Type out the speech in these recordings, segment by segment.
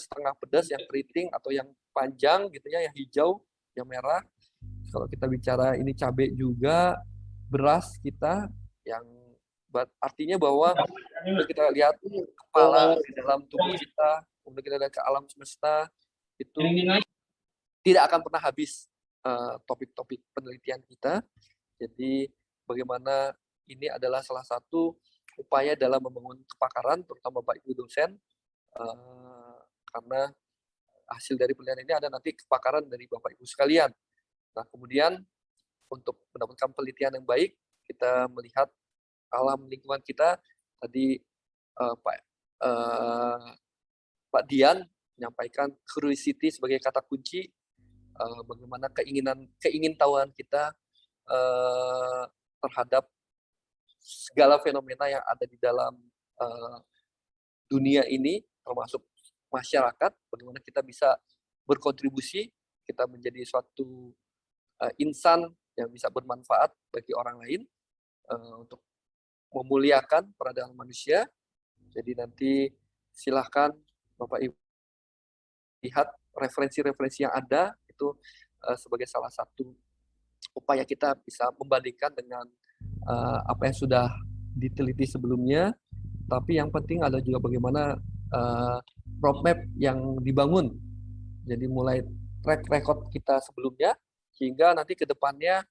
setengah pedas, yang keriting atau yang panjang gitu ya, yang hijau, yang merah. Kalau kita bicara ini cabai juga, beras kita yang artinya bahwa kita lihat kepala di dalam tubuh kita, kemudian kita lihat ke alam semesta, itu tidak akan pernah habis topik-topik penelitian kita. Jadi bagaimana ini adalah salah satu upaya dalam membangun kepakaran, terutama Bapak Ibu dosen, karena hasil dari penelitian ini ada nanti kepakaran dari Bapak Ibu sekalian. Nah, kemudian untuk mendapatkan penelitian yang baik, kita melihat alam lingkungan kita. Tadi Pak Dian menyampaikan curiosity sebagai kata kunci, bagaimana keingintahuan kita terhadap segala fenomena yang ada di dalam dunia ini, termasuk masyarakat, bagaimana kita bisa berkontribusi, kita menjadi suatu insan yang bisa bermanfaat bagi orang lain, untuk memuliakan peradaban manusia. Jadi nanti silahkan Bapak Ibu lihat referensi-referensi yang ada, itu sebagai salah satu upaya kita bisa membandingkan dengan apa yang sudah diteliti sebelumnya. Tapi yang penting ada juga bagaimana roadmap yang dibangun. Jadi mulai track record kita sebelumnya, hingga nanti ke depannya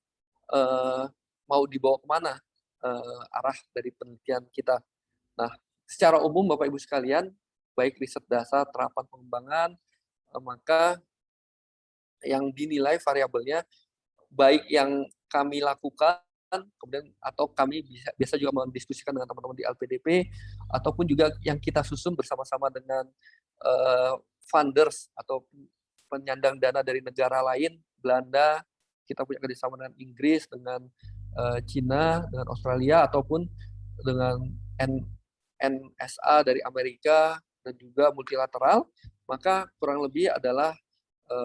mau dibawa kemana arah dari penelitian kita. Nah, secara umum Bapak Ibu sekalian, baik riset dasar, terapan pengembangan, maka yang dinilai variabelnya, baik yang kami lakukan, kemudian atau kami biasa juga mendiskusikan dengan teman-teman di LPDP, ataupun juga yang kita susun bersama-sama dengan funders atau penyandang dana dari negara lain, Belanda, kita punya kerjasama dengan Inggris, dengan Cina, dengan Australia, ataupun dengan NSA dari Amerika, dan juga multilateral. Maka kurang lebih adalah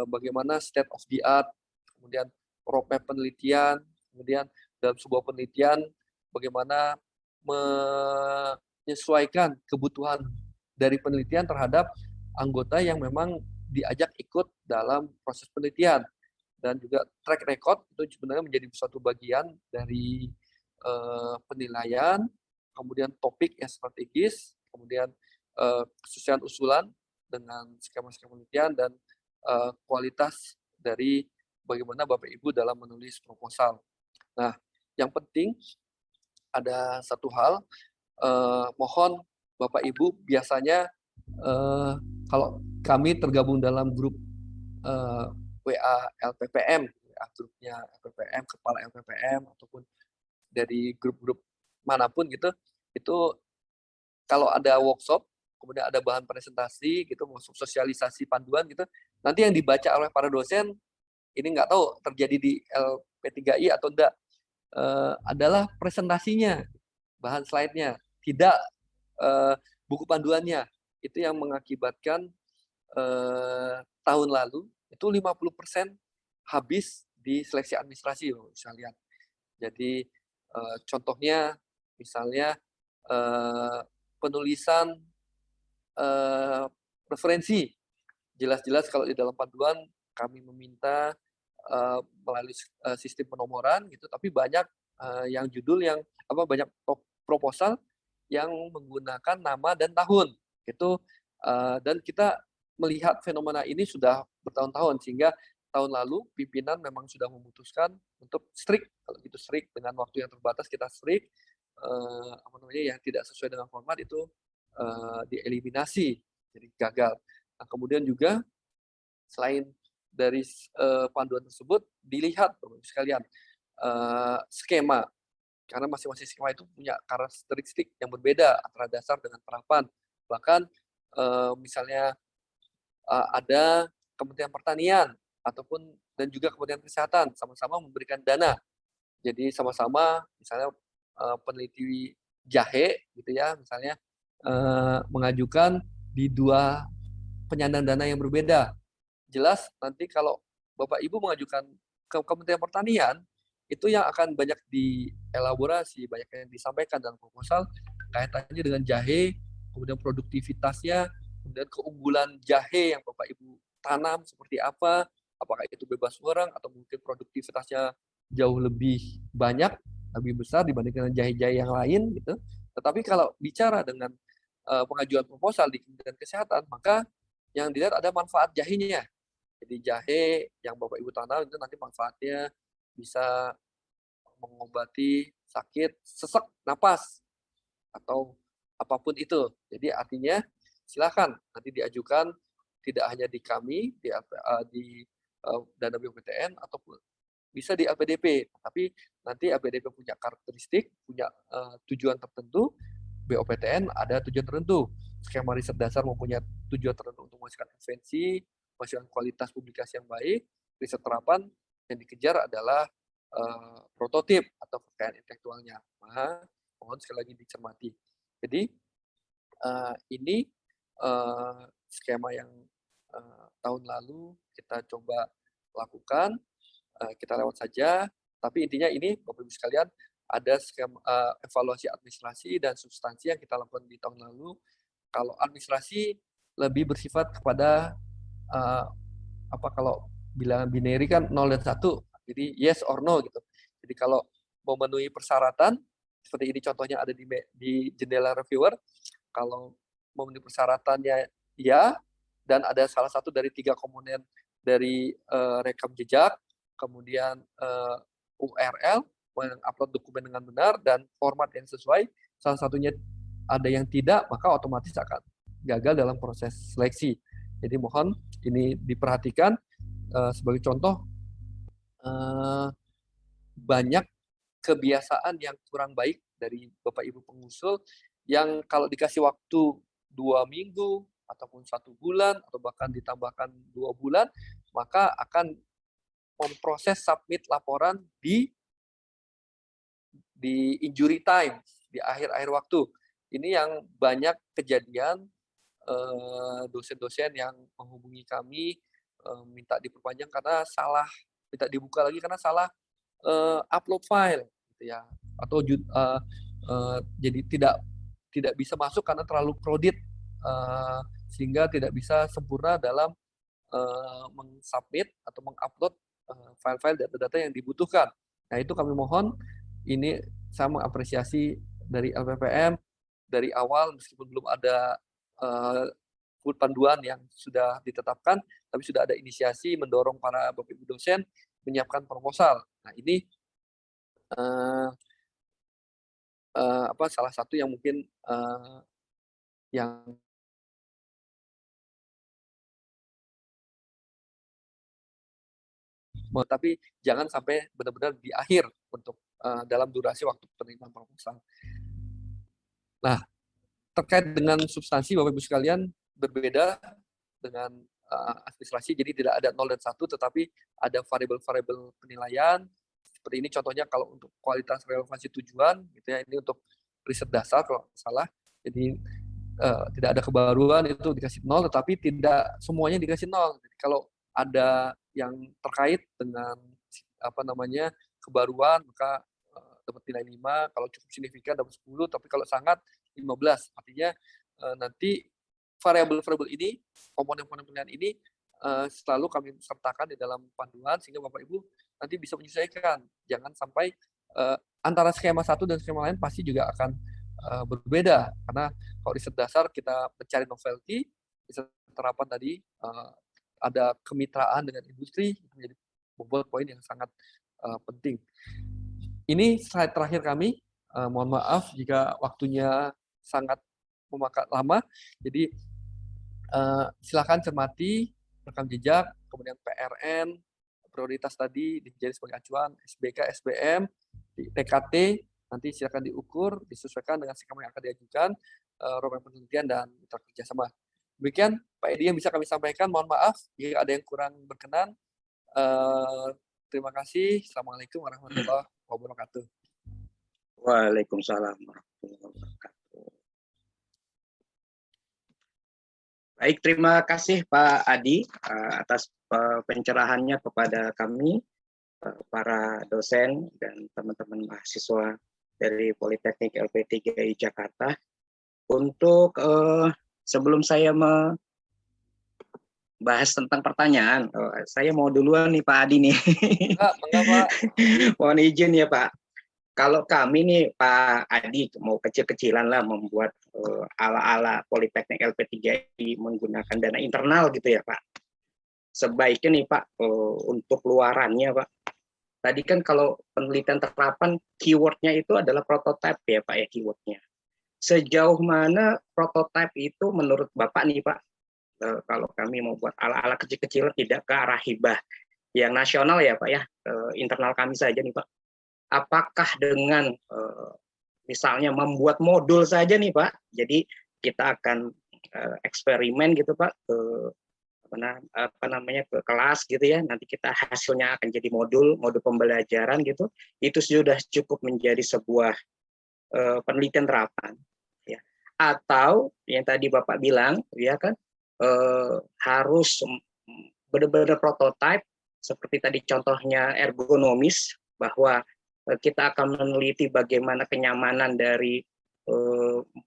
bagaimana state of the art, kemudian roadmap penelitian, kemudian dalam sebuah penelitian bagaimana menyesuaikan kebutuhan dari penelitian terhadap anggota yang memang diajak ikut dalam proses penelitian. Dan juga track record itu sebenarnya menjadi suatu bagian dari penilaian, kemudian topik yang strategis, kemudian kesesuaian usulan dengan skema-skema penelitian, dan kualitas dari bagaimana Bapak Ibu dalam menulis proposal. Nah, yang penting ada satu hal, mohon Bapak Ibu, biasanya kalau kami tergabung dalam grup WA LPPM, WA grupnya LPPM, kepala LPPM, ataupun dari grup-grup manapun gitu, itu kalau ada workshop, kemudian ada bahan presentasi gitu, workshop sosialisasi panduan gitu, nanti yang dibaca oleh para dosen, ini nggak tahu terjadi di LP3I atau enggak, adalah presentasinya, bahan slide-nya, tidak buku panduannya. Itu yang mengakibatkan tahun lalu itu 50% habis di seleksi administrasi, bisa lihat. Jadi contohnya misalnya penulisan referensi, jelas-jelas kalau di dalam panduan kami meminta melalui sistem penomoran gitu, tapi banyak yang judul yang banyak proposal yang menggunakan nama dan tahun gitu, dan kita melihat fenomena ini sudah bertahun-tahun, sehingga tahun lalu pimpinan memang sudah memutuskan untuk strict, kalau gitu strict, dengan waktu yang terbatas kita strict, yang tidak sesuai dengan format itu dieliminasi, jadi gagal. Nah, kemudian juga selain dari panduan tersebut, dilihat sekalian skema, karena masing-masing skema itu punya karakteristik yang berbeda antara dasar dengan terapan. Bahkan misalnya ada Kementerian Pertanian ataupun dan juga Kementerian Kesehatan sama-sama memberikan dana. Jadi sama-sama misalnya peneliti jahe gitu ya, misalnya mengajukan di 2 penyandang dana yang berbeda. Jelas nanti kalau Bapak Ibu mengajukan ke Kementerian Pertanian, itu yang akan banyak dielaborasi, banyak yang disampaikan dalam proposal kaitannya dengan jahe, kemudian produktivitasnya, kemudian keunggulan jahe yang Bapak Ibu tanam seperti apa, apakah itu bebas warang atau mungkin produktivitasnya jauh lebih banyak, lebih besar dibandingkan jahe-jahe yang lain gitu. Tetapi kalau bicara dengan pengajuan proposal di Kementerian Kesehatan, maka yang dilihat ada manfaat jahenya. Jadi jahe yang Bapak Ibu tanam itu nanti manfaatnya bisa mengobati sakit sesak napas atau apapun itu. Jadi artinya silakan nanti diajukan tidak hanya di kami di dana BPTN ataupun bisa di LPDP. Tapi nanti LPDP punya karakteristik, punya tujuan tertentu, BOPTN ada tujuan tertentu. Skema riset dasar mempunyai tujuan tertentu untuk menghasilkan intervensi, menghasilkan kualitas publikasi yang baik. Riset terapan yang dikejar adalah prototip atau kekayaan intelektualnya. Nah, mohon sekali lagi dicermati. Jadi ini skema yang tahun lalu kita coba lakukan, kita lewat saja. Tapi intinya ini, Bapak Ibu sekalian, ada skema evaluasi administrasi dan substansi yang kita lakukan di tahun lalu. Kalau administrasi lebih bersifat kepada apa kalau bilangan binary kan 0 dan 1, jadi yes or no gitu. Jadi kalau memenuhi persyaratan, seperti ini contohnya ada di jendela reviewer, kalau memenuhi persyaratannya ya, dan ada salah satu dari 3 komponen dari rekam jejak, kemudian URL, mengupload dokumen dengan benar, dan format yang sesuai, salah satunya ada yang tidak, maka otomatis akan gagal dalam proses seleksi. Jadi mohon ini diperhatikan sebagai contoh banyak kebiasaan yang kurang baik dari Bapak Ibu pengusul yang kalau dikasih waktu 2 minggu ataupun 1 bulan atau bahkan ditambahkan 2 bulan, maka akan memproses submit laporan di injury time, di akhir-akhir waktu. Ini yang banyak kejadian dosen-dosen yang menghubungi kami minta diperpanjang karena salah, minta dibuka lagi karena salah upload file gitu ya, atau jadi tidak bisa masuk karena terlalu crowded sehingga tidak bisa sempurna dalam mengsubmit atau mengupload file-file data-data yang dibutuhkan. Nah, itu kami mohon, ini saya mengapresiasi dari LPPM dari awal meskipun belum ada panduan yang sudah ditetapkan, tapi sudah ada inisiasi mendorong para Bapak Ibu dosen menyiapkan proposal. Nah, ini salah satu yang mungkin yang tapi jangan sampai benar-benar di akhir untuk dalam durasi waktu penerimaan proposal. Nah, terkait dengan substansi Bapak Ibu sekalian berbeda dengan administrasi, jadi tidak ada 0 dan 1, tetapi ada variabel-variabel penilaian. Seperti ini contohnya kalau untuk kualitas relevansi tujuan, gitu ya, ini untuk riset dasar kalau salah. Jadi tidak ada kebaruan itu dikasih 0, tetapi tidak semuanya dikasih 0. Jadi kalau ada yang terkait dengan kebaruan, maka dapat nilai 5, kalau cukup signifikan dapat 10, tapi kalau sangat 15. Artinya nanti variabel-variabel ini, komponen-komponen penilaian ini selalu kami sertakan di dalam panduan sehingga Bapak Ibu nanti bisa menyesuaikan. Jangan sampai antara skema satu dan skema lain pasti juga akan berbeda, karena kalau riset dasar kita mencari novelty, riset terapan tadi ada kemitraan dengan industri, itu menjadi membuat poin yang sangat penting. Ini slide terakhir kami. Mohon maaf jika waktunya sangat memakan lama. Jadi silakan cermati rekam jejak, kemudian PRN, prioritas tadi dijadi sebagai acuan, SBK, SBM, TKT, nanti silakan diukur, disesuaikan dengan skema yang akan diajukan, roadmap penelitian dan mitra kerjasama. Demikian Pak Edi yang bisa kami sampaikan. Mohon maaf jika ada yang kurang berkenan. Terima kasih. Assalamualaikum warahmatullahi wabarakatuh. Waalaikumsalam warahmatullahi wabarakatuh. Baik, terima kasih Pak Adi atas pencerahannya kepada kami, para dosen dan teman-teman mahasiswa dari Politeknik LP3I Jakarta. Untuk Sebelum saya membahas tentang pertanyaan, saya mau duluan nih Pak Adi nih. Enggak Pak. Mohon izin ya Pak. Kalau kami nih Pak Adi mau kecil-kecilan lah membuat ala-ala Politeknik LP3I menggunakan dana internal gitu ya Pak. Sebaiknya nih Pak, untuk luarannya Pak, tadi kan kalau penelitian terapan keywordnya itu adalah prototype ya Pak ya, keywordnya. Sejauh mana prototype itu menurut Bapak nih Pak, kalau kami mau buat ala-ala kecil-kecil tidak ke arah hibah yang nasional ya Pak ya, internal kami saja nih Pak. Apakah dengan misalnya membuat modul saja nih Pak, jadi kita akan eksperimen gitu Pak ke apa namanya ke kelas gitu ya, nanti kita hasilnya akan jadi modul pembelajaran gitu, itu sudah cukup menjadi sebuah penelitian terapan ya. Atau yang tadi Bapak bilang ya kan, harus benar-benar prototype seperti tadi contohnya ergonomis, bahwa kita akan meneliti bagaimana kenyamanan dari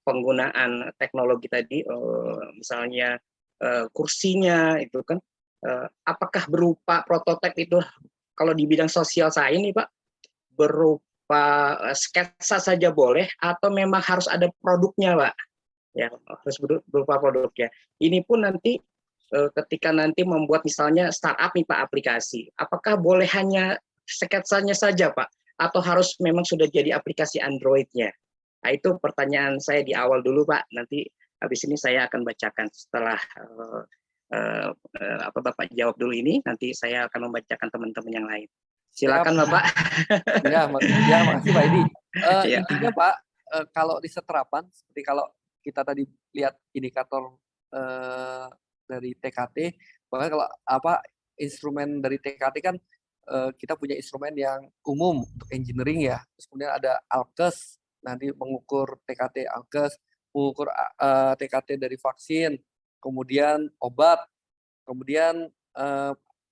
penggunaan teknologi tadi, misalnya kursinya itu kan, apakah berupa prototipe itu kalau di bidang sosial saya ini Pak, berupa sketsa saja boleh atau memang harus ada produknya Pak? Ya, harus berupa produknya. Ini pun nanti ketika nanti membuat misalnya startup nih Pak aplikasi, apakah boleh hanya sketsanya saja Pak? Atau harus memang sudah jadi aplikasi Android-nya? Nah, itu pertanyaan saya di awal dulu Pak. Nanti habis ini saya akan bacakan setelah apa Bapak jawab dulu ini, nanti saya akan membacakan teman-teman yang lain. Silakan Bapak. Ya, makasih Pak Edi. Intinya Pak, kalau riset terapan, seperti kalau kita tadi lihat indikator dari TKT, bahkan kalau apa instrumen dari TKT kan kita punya instrumen yang umum untuk engineering ya. Terus kemudian ada ALKES, nanti mengukur TKT ALKES, mengukur TKT dari vaksin, kemudian obat, kemudian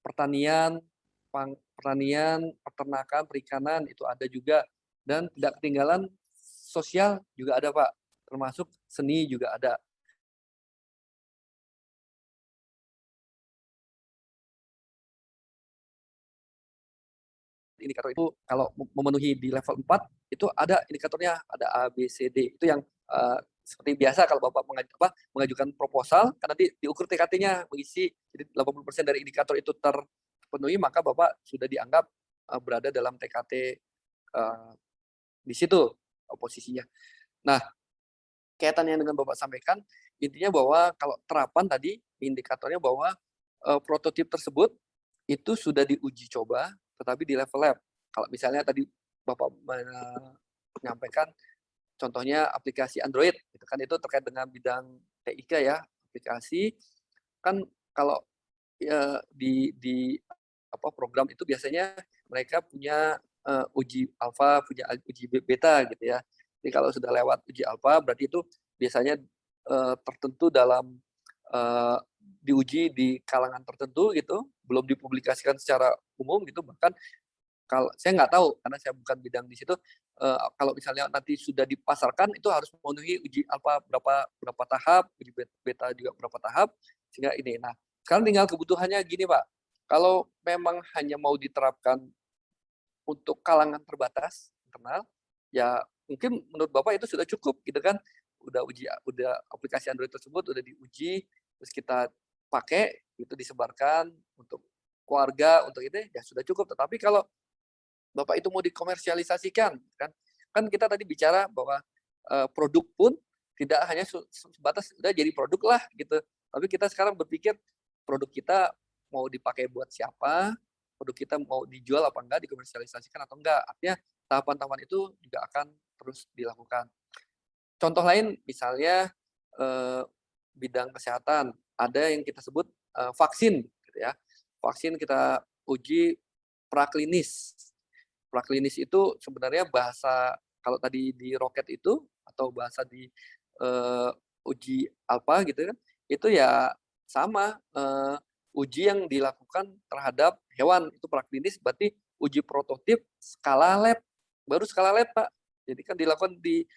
pertanian, peternakan, perikanan itu ada juga, dan tidak ketinggalan sosial juga ada Pak, termasuk seni juga ada. Indikator itu kalau memenuhi di level 4 itu ada indikatornya, ada A, B, C, D. Itu yang seperti biasa kalau Bapak mengajukan proposal, kan nanti diukur TKT-nya mengisi, jadi 80% dari indikator itu terpenuhi, maka Bapak sudah dianggap berada dalam TKT di situ posisinya. Nah, kaitannya dengan Bapak sampaikan, intinya bahwa kalau terapan tadi indikatornya bahwa prototip tersebut itu sudah diuji coba, tetapi di level lab. Kalau misalnya tadi Bapak menyampaikan contohnya aplikasi Android, itu kan itu terkait dengan bidang TIK ya, aplikasi kan kalau di apa program itu biasanya mereka punya uji alfa, punya uji beta gitu ya. Jadi kalau sudah lewat uji alfa berarti itu biasanya tertentu dalam diuji di kalangan tertentu gitu, belum dipublikasikan secara umum gitu, bahkan kalau saya nggak tahu karena saya bukan bidang di situ, kalau misalnya nanti sudah dipasarkan itu harus memenuhi uji alfa berapa tahap, uji beta juga berapa tahap, sehingga ini. Nah, sekarang tinggal kebutuhannya gini Pak, kalau memang hanya mau diterapkan untuk kalangan terbatas internal, ya mungkin menurut Bapak itu sudah cukup gitu kan, udah aplikasi Android tersebut udah diuji, terus kita pakai, itu disebarkan untuk keluarga, untuk itu ya sudah cukup. Tetapi kalau Bapak itu mau dikomersialisasikan, kan kita tadi bicara bahwa produk pun tidak hanya sebatas udah jadi produk lah gitu. Tapi kita sekarang berpikir produk kita mau dipakai buat siapa, produk kita mau dijual apa enggak, dikomersialisasikan atau enggak. Artinya tahapan-tahapan itu juga akan terus dilakukan. Contoh lain misalnya bidang kesehatan, ada yang kita sebut vaksin gitu ya. Vaksin kita uji praklinis. Praklinis itu sebenarnya bahasa kalau tadi di roket itu atau bahasa di uji alfa gitu kan, itu ya sama uji yang dilakukan terhadap hewan itu praklinis, berarti uji prototip skala lab, baru skala lab Pak. Jadi kan dilakukan di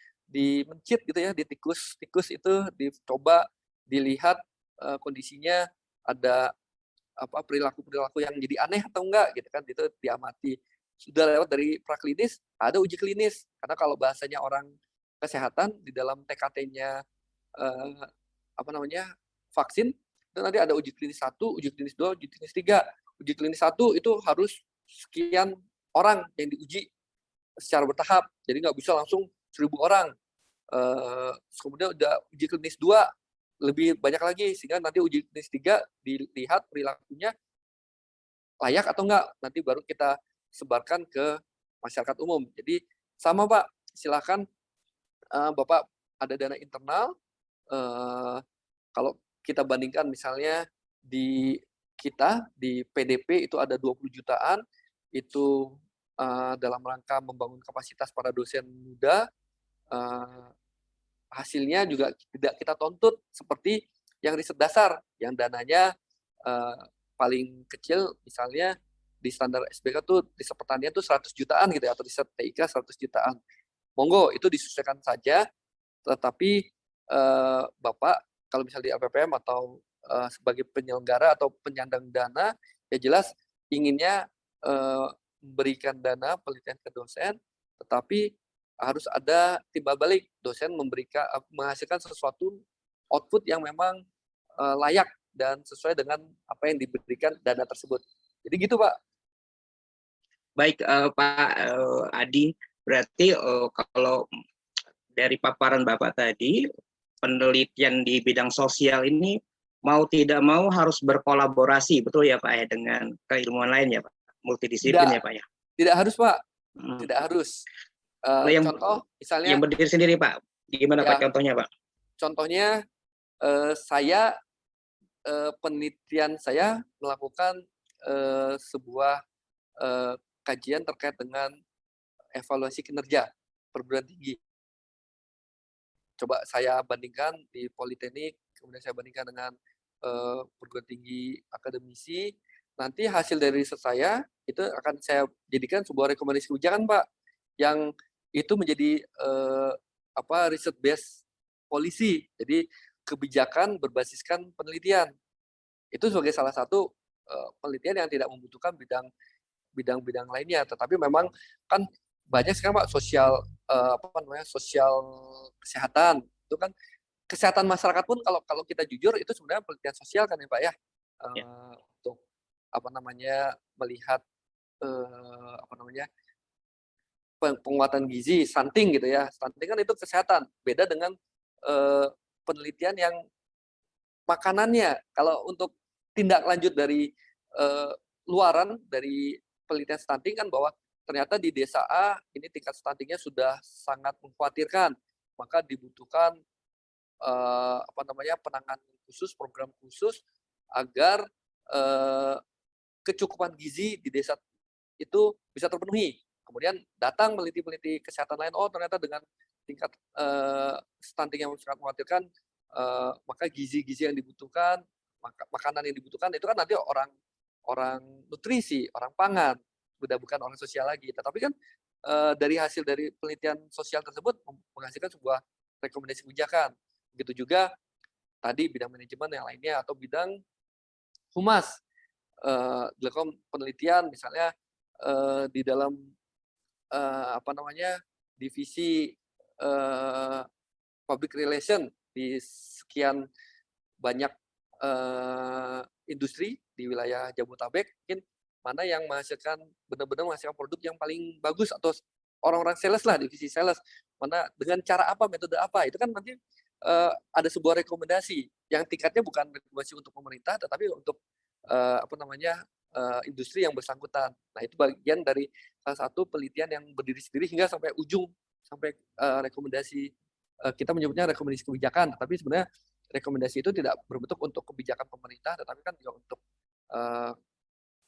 mencit gitu ya, di tikus itu dicoba dilihat kondisinya ada perilaku-perilaku yang jadi aneh atau enggak gitu kan, itu diamati. Sudah lewat dari praklinis, ada uji klinis. Karena kalau bahasanya orang kesehatan di dalam TKT-nya vaksin, itu nanti ada uji klinis 1, uji klinis 2, uji klinis 3. Uji klinis 1 itu harus sekian orang yang diuji secara bertahap. Jadi nggak bisa langsung 1.000 orang. Kemudian udah uji klinis 2 lebih banyak lagi, sehingga nanti uji klinis 3 dilihat perilakunya layak atau enggak, nanti baru kita sebarkan ke masyarakat umum. Jadi sama Pak, silakan Bapak ada dana internal, kalau kita bandingkan misalnya di PDP itu ada 20 jutaan, itu dalam rangka membangun kapasitas para dosen muda, hasilnya juga tidak kita tuntut seperti yang riset dasar, yang dananya paling kecil misalnya di standar SBK tuh riset pertanian tuh 100 jutaan gitu ya, atau riset TIK 100 jutaan. Monggo itu disesuaikan saja, tetapi Bapak kalau misalnya di LPPM atau sebagai penyelenggara atau penyandang dana, ya jelas inginnya memberikan dana penelitian ke dosen, tetapi harus ada timbal balik, dosen menghasilkan sesuatu output yang memang layak dan sesuai dengan apa yang diberikan dana tersebut. Jadi gitu Pak. Baik Pak Adi, berarti kalau dari paparan Bapak tadi, penelitian di bidang sosial ini mau tidak mau harus berkolaborasi, betul ya Pak ya, dengan keilmuan lain ya Pak, multidisiplin ya Pak ya? Tidak harus Pak, tidak harus. Contoh misalnya yang berdiri sendiri Pak, gimana ya, Pak contohnya Pak? Contohnya saya penelitian saya melakukan sebuah kajian terkait dengan evaluasi kinerja perguruan tinggi. Coba saya bandingkan di Politeknik, kemudian saya bandingkan dengan perguruan tinggi akademisi. Nanti hasil dari riset saya itu akan saya jadikan sebuah rekomendasi kebijakan Pak, yang itu menjadi riset based policy. Jadi kebijakan berbasiskan penelitian. Itu sebagai salah satu penelitian yang tidak membutuhkan bidang-bidang lainnya, tetapi memang kan banyak sekarang Pak sosial sosial kesehatan. Itu kan kesehatan masyarakat pun kalau kita jujur itu sebenarnya penelitian sosial kan ya Pak ya. Untuk melihat penguatan gizi, stunting gitu ya. Stunting kan itu kesehatan. Beda dengan penelitian yang makanannya. Kalau untuk tindak lanjut dari luaran dari penelitian stunting kan bahwa ternyata di desa A ini tingkat stuntingnya sudah sangat mengkhawatirkan, maka dibutuhkan penanganan khusus, program khusus agar kecukupan gizi di desa itu bisa terpenuhi. Kemudian datang peneliti-peneliti kesehatan lain, oh ternyata dengan tingkat stunting yang sangat mengkhawatirkan, maka gizi-gizi yang dibutuhkan, makanan yang dibutuhkan itu kan nanti orang nutrisi, orang pangan, bukan orang sosial lagi. Tetapi kan dari hasil dari penelitian sosial tersebut menghasilkan sebuah rekomendasi kebijakan. Begitu juga tadi bidang manajemen yang lainnya atau bidang humas, dilakukan penelitian misalnya di dalam divisi public relation di sekian banyak industri di wilayah Jabodetabek, mungkin mana yang benar-benar menghasilkan produk yang paling bagus, atau orang-orang sales lah, divisi sales, mana dengan cara apa, metode apa, itu kan nanti ada sebuah rekomendasi yang tingkatnya bukan rekomendasi untuk pemerintah, tetapi untuk industri yang bersangkutan. Nah itu bagian dari salah satu penelitian yang berdiri sendiri hingga sampai ujung, sampai rekomendasi, kita menyebutnya rekomendasi kebijakan, tapi sebenarnya rekomendasi itu tidak berbentuk untuk kebijakan pemerintah, tetapi kan juga untuk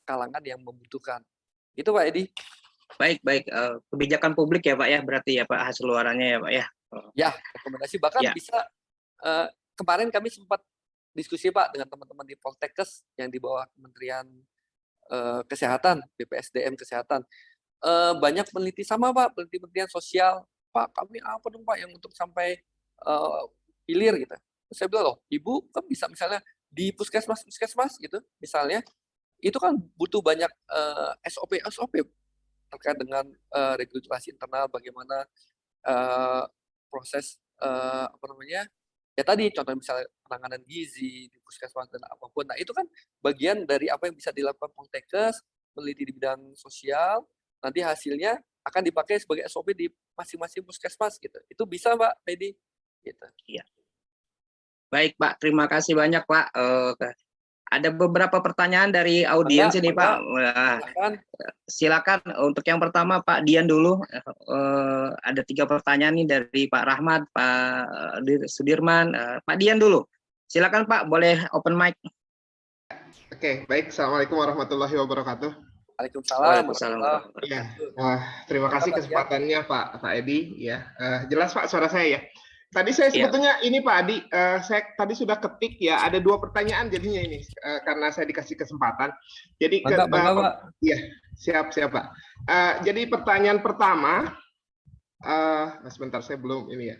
kalangan yang membutuhkan. Itu Pak Edi. Baik. Kebijakan publik ya Pak ya, berarti ya Pak hasil luarannya ya Pak ya. Ya, rekomendasi bahkan bisa kemarin kami sempat diskusi Pak dengan teman-teman di Poltekkes yang di bawah Kementerian Kesehatan, BPSDM Kesehatan. Banyak peneliti sama Pak, penelitian sosial. Pak, kami apa dong Pak yang untuk sampai hilir gitu. Saya bilang, loh, Ibu kan bisa misalnya di puskesmas gitu, misalnya, itu kan butuh banyak SOP terkait dengan regulasi internal, bagaimana proses apa namanya, ya tadi contoh misalnya penanganan gizi di puskesmas dan apapun. Nah itu kan bagian dari apa yang bisa dilakukan Poltekkes, meneliti di bidang sosial, nanti hasilnya akan dipakai sebagai SOP di masing-masing puskesmas gitu. Itu bisa Mbak Teddy. Gitu. Iya. Baik Pak, terima kasih banyak Pak. Ada beberapa pertanyaan dari audiens ini Pak. Silakan. Silakan untuk yang pertama Pak Dian dulu. Ada 3 pertanyaan nih dari Pak Rahmat, Pak Sudirman, Pak Dian dulu. Silakan Pak, boleh open mic. Oke, baik. Assalamualaikum warahmatullahi wabarakatuh. Waalaikumsalam. Ya, terima kasih kesempatannya Pak Edi. Ya, jelas Pak suara saya ya. Tadi saya sebetulnya ini Pak Adi, saya tadi sudah ketik ya, ada 2 pertanyaan jadinya ini karena saya dikasih kesempatan. Jadi ya, siap Pak. Jadi pertanyaan pertama, sebentar saya belum ini ya.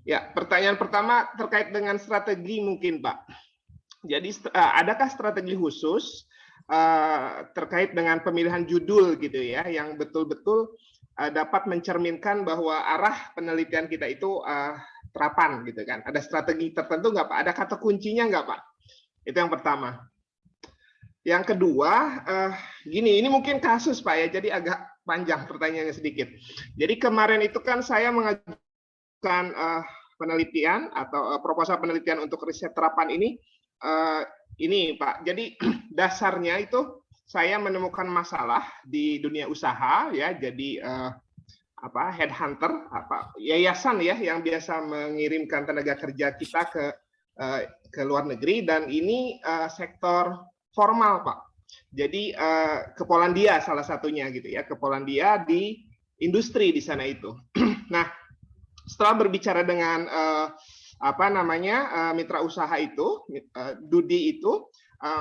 Ya, pertanyaan pertama terkait dengan strategi mungkin Pak. Jadi adakah strategi khusus terkait dengan pemilihan judul gitu ya, yang betul-betul dapat mencerminkan bahwa arah penelitian kita itu terapan gitu kan? Ada strategi tertentu nggak Pak? Ada kata kuncinya nggak Pak? Itu yang pertama. Yang kedua, gini, ini mungkin kasus Pak ya, jadi agak panjang pertanyaannya sedikit. Jadi kemarin itu kan saya mengajukan penelitian atau proposal penelitian untuk riset terapan ini Pak. Jadi dasarnya itu saya menemukan masalah di dunia usaha ya, jadi headhunter, yayasan ya yang biasa mengirimkan tenaga kerja kita ke luar negeri, dan ini sektor formal Pak. Jadi ke Polandia salah satunya gitu ya, ke Polandia di industri di sana itu. Nah, setelah berbicara dengan mitra usaha itu, Dudi itu,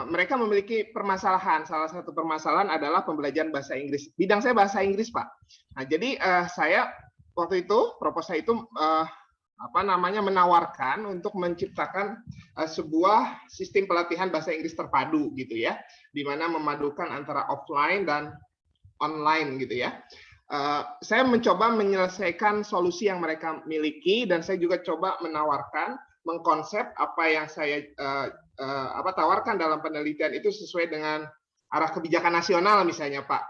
mereka memiliki permasalahan. Salah satu permasalahan adalah pembelajaran bahasa Inggris. Bidang saya bahasa Inggris, Pak. Nah, jadi saya waktu itu proposal itu menawarkan untuk menciptakan sebuah sistem pelatihan bahasa Inggris terpadu gitu ya, di mana memadukan antara offline dan online gitu ya. Saya mencoba menyelesaikan solusi yang mereka miliki, dan saya juga coba menawarkan, mengkonsep apa yang saya tawarkan dalam penelitian itu sesuai dengan arah kebijakan nasional misalnya Pak,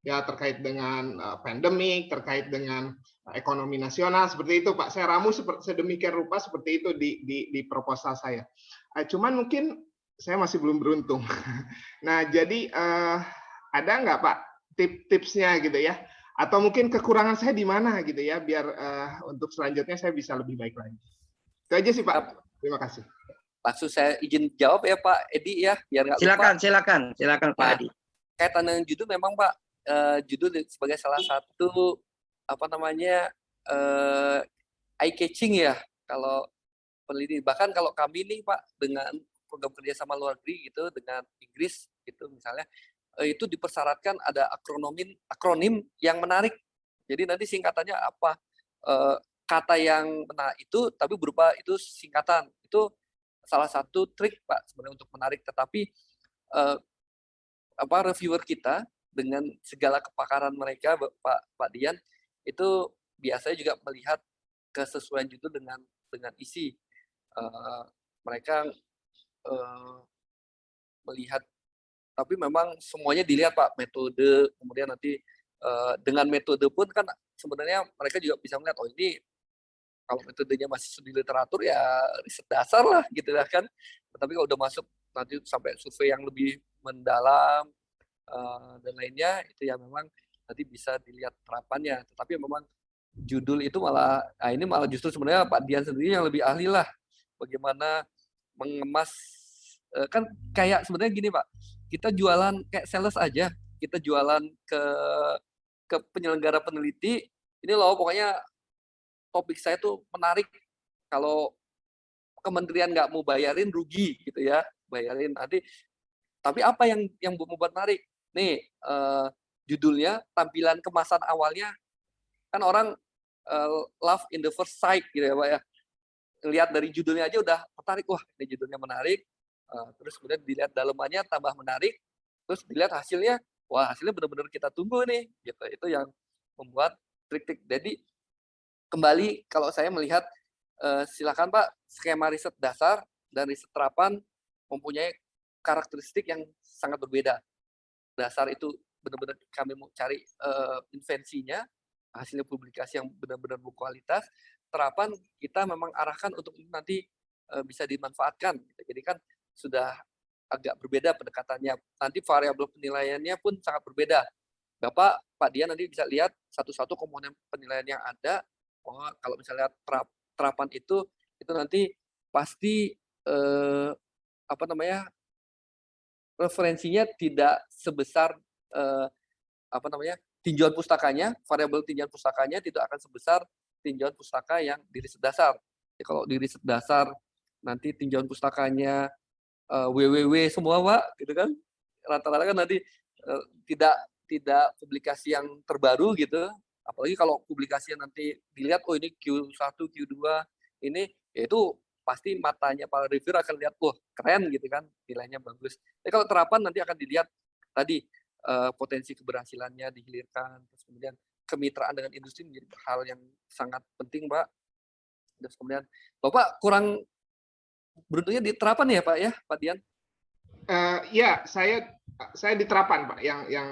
ya terkait dengan pandemik, terkait dengan ekonomi nasional seperti itu Pak. Saya ramu sedemikian rupa seperti itu di proposal saya. Cuman mungkin saya masih belum beruntung. Nah jadi ada nggak Pak tipsnya gitu ya, atau mungkin kekurangan saya di mana gitu ya, biar untuk selanjutnya saya bisa lebih baik lagi. Itu aja sih Pak. Terima kasih. Langsung saya izin jawab ya Pak Edi ya, biar nggak lupa. Silakan Pak Edi. Kaitan dengan judul memang Pak, judul sebagai salah satu eye catching ya kalau peneliti. Bahkan kalau kami nih Pak dengan program kerjasama luar negeri gitu dengan Inggris gitu misalnya, itu dipersyaratkan ada akronim yang menarik. Jadi nanti singkatannya apa, kata yang menarik itu tapi berupa itu singkatan. Itu salah satu trik Pak sebenarnya untuk menarik. Tetapi reviewer kita dengan segala kepakaran mereka Pak Dian itu biasanya juga melihat kesesuaian judul dengan isi. Mereka melihat, tapi memang semuanya dilihat Pak, metode, kemudian nanti dengan metode pun kan sebenarnya mereka juga bisa melihat, oh ini kalau metodenya masih studi literatur ya riset dasar lah gitu ya kan. Tapi kalau udah masuk nanti sampai survei yang lebih mendalam dan lainnya, itu ya memang nanti bisa dilihat terapannya. Tetapi memang judul itu ini malah justru sebenarnya Pak Dian sendiri yang lebih ahli lah bagaimana mengemas. Kan kayak sebenarnya gini Pak, kita jualan kayak sales aja, kita jualan ke penyelenggara peneliti, ini loh pokoknya topik saya tuh menarik, kalau kementerian nggak mau bayarin rugi gitu ya, bayarin nanti. Tapi apa yang membuat menarik? Nih judulnya, tampilan kemasan awalnya kan orang love in the first sight gitu ya Pak ya. lihat dari judulnya aja udah tertarik, wah ini judulnya menarik, terus kemudian dilihat dalamannya tambah menarik, terus dilihat hasilnya, wah hasilnya benar-benar kita tunggu nih, gitu. Itu yang membuat trik-trik. Jadi kembali kalau saya melihat, silakan Pak, skema riset dasar dan riset terapan mempunyai karakteristik yang sangat berbeda. Dasar itu benar-benar kami mau cari invensinya, hasilnya publikasi yang benar-benar berkualitas. Terapan kita memang arahkan untuk nanti bisa dimanfaatkan. Jadi kan sudah agak berbeda pendekatannya. Nanti variabel penilaiannya pun sangat berbeda. Pak Dian nanti bisa lihat satu-satu komponen penilaian yang ada. Oh, kalau misalnya terapan itu nanti pasti referensinya tidak sebesar tinjauan pustakanya, variabel tinjauan pustakanya tidak akan sebesar tinjauan pustaka yang di riset dasar. Jadi kalau di riset dasar nanti tinjauan pustakanya WWW semua Pak, gitu kan? Rata-rata kan nanti tidak publikasi yang terbaru gitu. Apalagi kalau publikasi yang nanti dilihat, oh ini Q1, Q2 ini, ya itu pasti matanya para reviewer akan lihat, wah keren gitu kan, nilainya bagus. Tapi kalau terapan nanti akan dilihat tadi potensi keberhasilannya dihilirkan, terus kemudian kemitraan dengan industri menjadi hal yang sangat penting, Pak. Terus kemudian Bapak kurang beruntungnya di terapan ya, Pak ya, Pak Dian? Ya, saya di terapan Pak, yang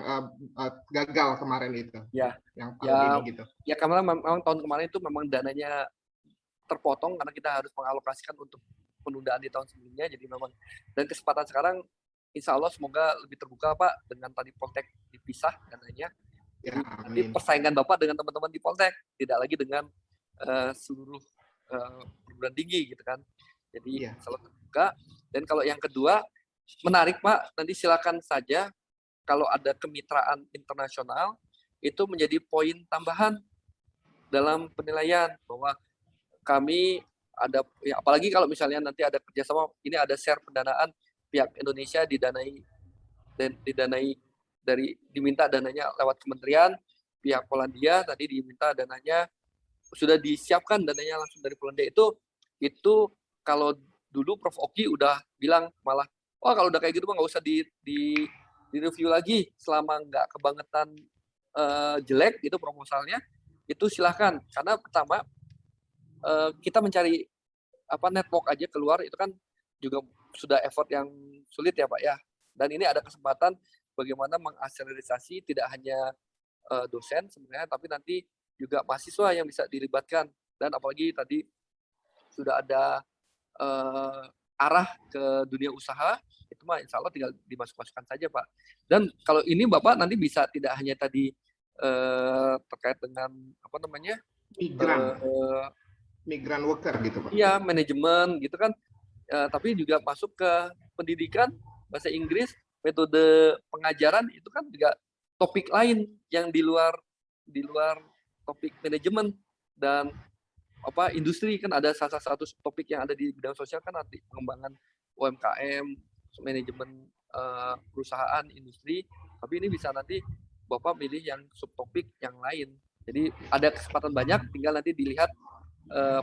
gagal kemarin itu. Ya. Yang tahun ini gitu. Ya karena memang tahun kemarin itu memang dananya terpotong karena kita harus mengalokasikan untuk penundaan di tahun sebelumnya. Jadi memang dan kesempatan sekarang insya Allah semoga lebih terbuka Pak dengan tadi Poltek dipisah dananya. Jadi nanti persaingan Bapak dengan teman-teman di Poltek tidak lagi dengan seluruh perguruan tinggi gitu kan. Jadi selalu terbuka. Dan kalau yang kedua menarik Pak, nanti silakan saja kalau ada kemitraan internasional itu menjadi poin tambahan dalam penilaian bahwa kami ada, ya, apalagi kalau misalnya nanti ada kerjasama, ini ada share pendanaan pihak Indonesia diminta dananya lewat kementerian, pihak Polandia tadi diminta dananya sudah disiapkan dananya langsung dari Polandia itu kalau dulu Prof Oki udah bilang malah, oh kalau udah kayak gitu nggak usah di review lagi selama nggak kebangetan jelek itu proposalnya, itu silahkan karena pertama kita mencari network aja keluar itu kan juga sudah effort yang sulit ya Pak ya. Dan ini ada kesempatan bagaimana mengakselerasi tidak hanya dosen sebenarnya, tapi nanti juga mahasiswa yang bisa dilibatkan. Dan apalagi tadi sudah ada arah ke dunia usaha, itu mah insya Allah tinggal dimasuk-masukkan saja Pak. Dan kalau ini Bapak nanti bisa tidak hanya tadi terkait dengan migran worker gitu Pak. Iya, manajemen gitu kan. Tapi juga masuk ke pendidikan, bahasa Inggris, metode pengajaran itu kan juga topik lain yang di luar topik manajemen dan industri kan ada salah satu topik yang ada di bidang sosial kan nanti pengembangan UMKM, manajemen perusahaan, industri. Tapi ini bisa nanti Bapak pilih yang subtopik yang lain. Jadi ada kesempatan banyak, tinggal nanti dilihat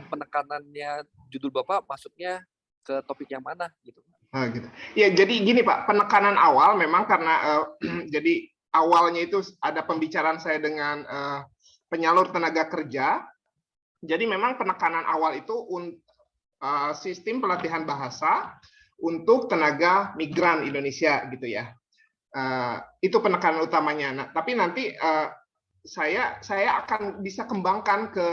penekanannya judul Bapak masuknya ke topik yang mana gitu. Gitu. Ya, jadi gini Pak, penekanan awal memang karena jadi awalnya itu ada pembicaraan saya dengan penyalur tenaga kerja. Jadi memang penekanan awal itu sistem pelatihan bahasa untuk tenaga migran Indonesia gitu ya. Itu penekanan utamanya. Nah, tapi nanti saya akan bisa kembangkan ke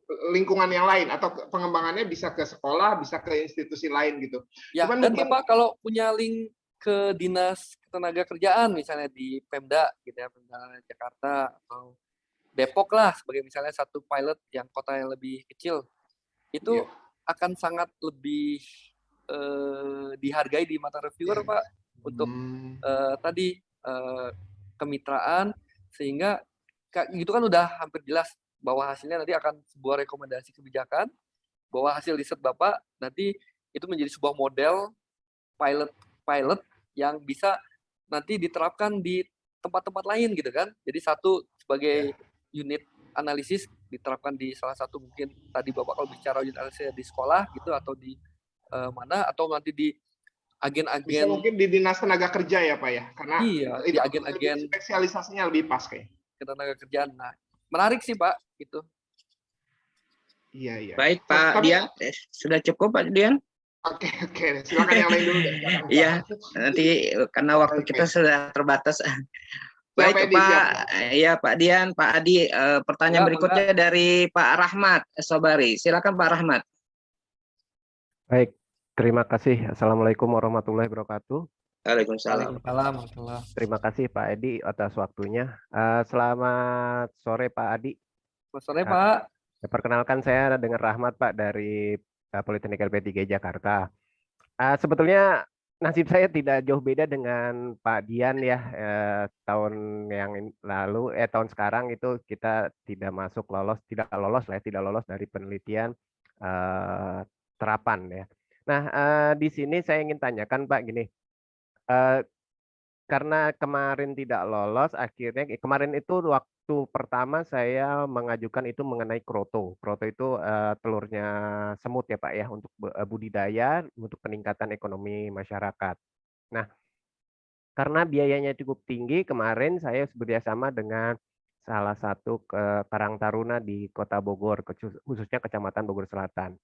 lingkungan yang lain atau pengembangannya bisa ke sekolah, bisa ke institusi lain gitu. Ya, dan mungkin Bapak kalau punya link ke dinas tenaga kerjaan misalnya di Pemda gitu ya, Pemda Jakarta atau Depok lah sebagai misalnya satu pilot yang kota yang lebih kecil, itu akan sangat lebih dihargai di mata reviewer Pak untuk tadi kemitraan, sehingga gitu kan udah hampir jelas bahwa hasilnya nanti akan sebuah rekomendasi kebijakan, bahwa hasil riset Bapak nanti itu menjadi sebuah model pilot yang bisa nanti diterapkan di tempat-tempat lain gitu kan. Jadi satu sebagai unit analisis diterapkan di salah satu, mungkin tadi Bapak kalau bicara audit analisis di sekolah gitu, atau di mana, atau nanti di Bisa agen-agen, mungkin di Dinas Tenaga Kerja ya Pak ya, karena iya, di itu agen-agen spesialisasinya lebih pas kayak. ketenagakerjaan. Nah, menarik sih Pak gitu. Iya, iya. Baik Pak Tapi, Dian, sudah cukup Pak Dian? oke, silakan yang lain dulu deh. Iya, nanti karena waktu Oke. kita sudah terbatas. Siap, Baik Edi, Pak, siap. ya Pak Dian, Pak Adi, pertanyaan Ya, berikutnya dari Pak Rahmat Sobari. Silakan Pak Rahmat. Baik, terima kasih. Assalamualaikum warahmatullahi wabarakatuh. Waalaikumsalam. Waalaikumsalam. Terima kasih Pak Edi atas waktunya. Selamat sore Pak Adi. Selamat sore Pak. Perkenalkan, saya dengan Rahmat Pak dari Politeknik LP3 Jakarta. Sebetulnya nasib saya tidak jauh beda dengan Pak Dian ya. Tahun yang lalu, tahun sekarang itu kita tidak lolos dari penelitian terapan ya. Nah, di sini saya ingin tanyakan Pak gini. Karena kemarin tidak lolos, akhirnya kemarin itu waktu pertama saya mengajukan itu mengenai kroto. Kroto itu telurnya semut ya Pak ya, untuk budidaya untuk peningkatan ekonomi masyarakat. Nah, karena biayanya cukup tinggi, kemarin saya bekerjasama dengan salah satu Karang Taruna di Kota Bogor, khususnya Kecamatan Bogor Selatan.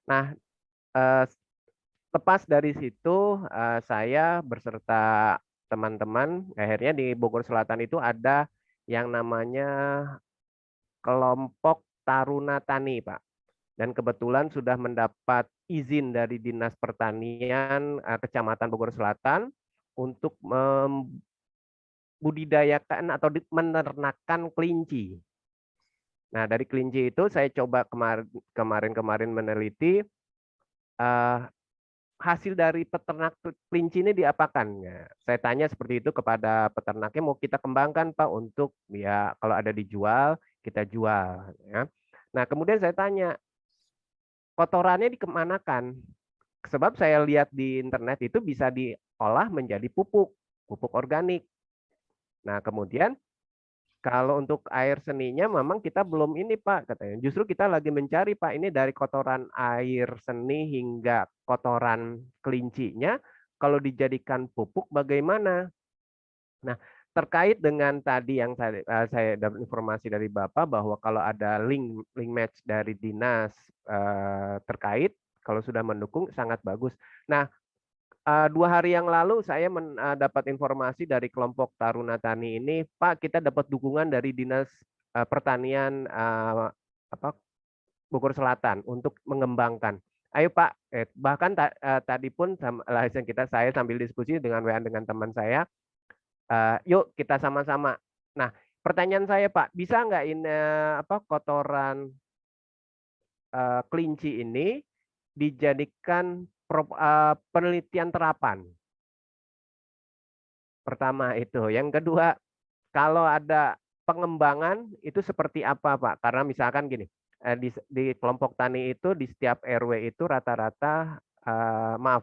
Nah, lepas dari situ saya berserta teman-teman, akhirnya di Bogor Selatan itu ada yang namanya kelompok Taruna Tani, Pak. Dan kebetulan sudah mendapat izin dari Dinas Pertanian Kecamatan Bogor Selatan untuk membudidayakan atau menernakkan kelinci. Nah, dari kelinci itu saya coba kemarin meneliti hasil dari peternak kelinci ini diapakan? Ya, saya tanya seperti itu kepada peternaknya, mau kita kembangkan Pak untuk ya kalau ada dijual kita jual. Ya. Nah kemudian saya tanya kotorannya dikemanakan? Sebab saya lihat di internet itu bisa diolah menjadi pupuk organik. Nah kemudian kalau untuk air seninya memang kita belum ini Pak, katanya. Justru kita lagi mencari Pak, ini dari kotoran air seni hingga kotoran kelincinya, kalau dijadikan pupuk bagaimana? Nah, terkait dengan tadi yang saya dapat informasi dari Bapak bahwa kalau ada link match dari dinas terkait, kalau sudah mendukung sangat bagus. Nah, 2 hari yang lalu saya dapat informasi dari kelompok Taruna Tani ini, Pak, kita dapat dukungan dari Dinas Pertanian Bogor Selatan untuk mengembangkan. Ayo Pak, bahkan tadi pun saya sambil diskusi dengan teman saya, yuk kita sama-sama. Nah, pertanyaan saya Pak, bisa nggak ini kotoran kelinci ini dijadikan penelitian terapan? Pertama itu. Yang kedua, kalau ada pengembangan itu seperti apa Pak? Karena misalkan gini, di kelompok tani itu di setiap RW itu rata-rata,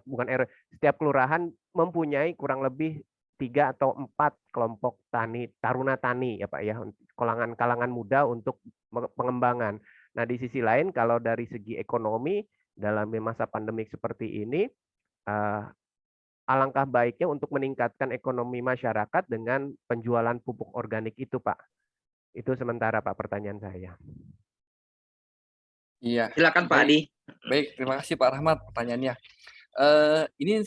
bukan RW, setiap kelurahan mempunyai kurang lebih 3 atau 4 kelompok tani, taruna tani ya Pak ya, kalangan muda untuk pengembangan. Nah di sisi lain kalau dari segi ekonomi dalam masa pandemik seperti ini, alangkah baiknya untuk meningkatkan ekonomi masyarakat dengan penjualan pupuk organik itu, Pak. Itu sementara, Pak, pertanyaan saya. Iya. Silakan Pak Adi. Baik, terima kasih Pak Rahmat pertanyaannya. Ini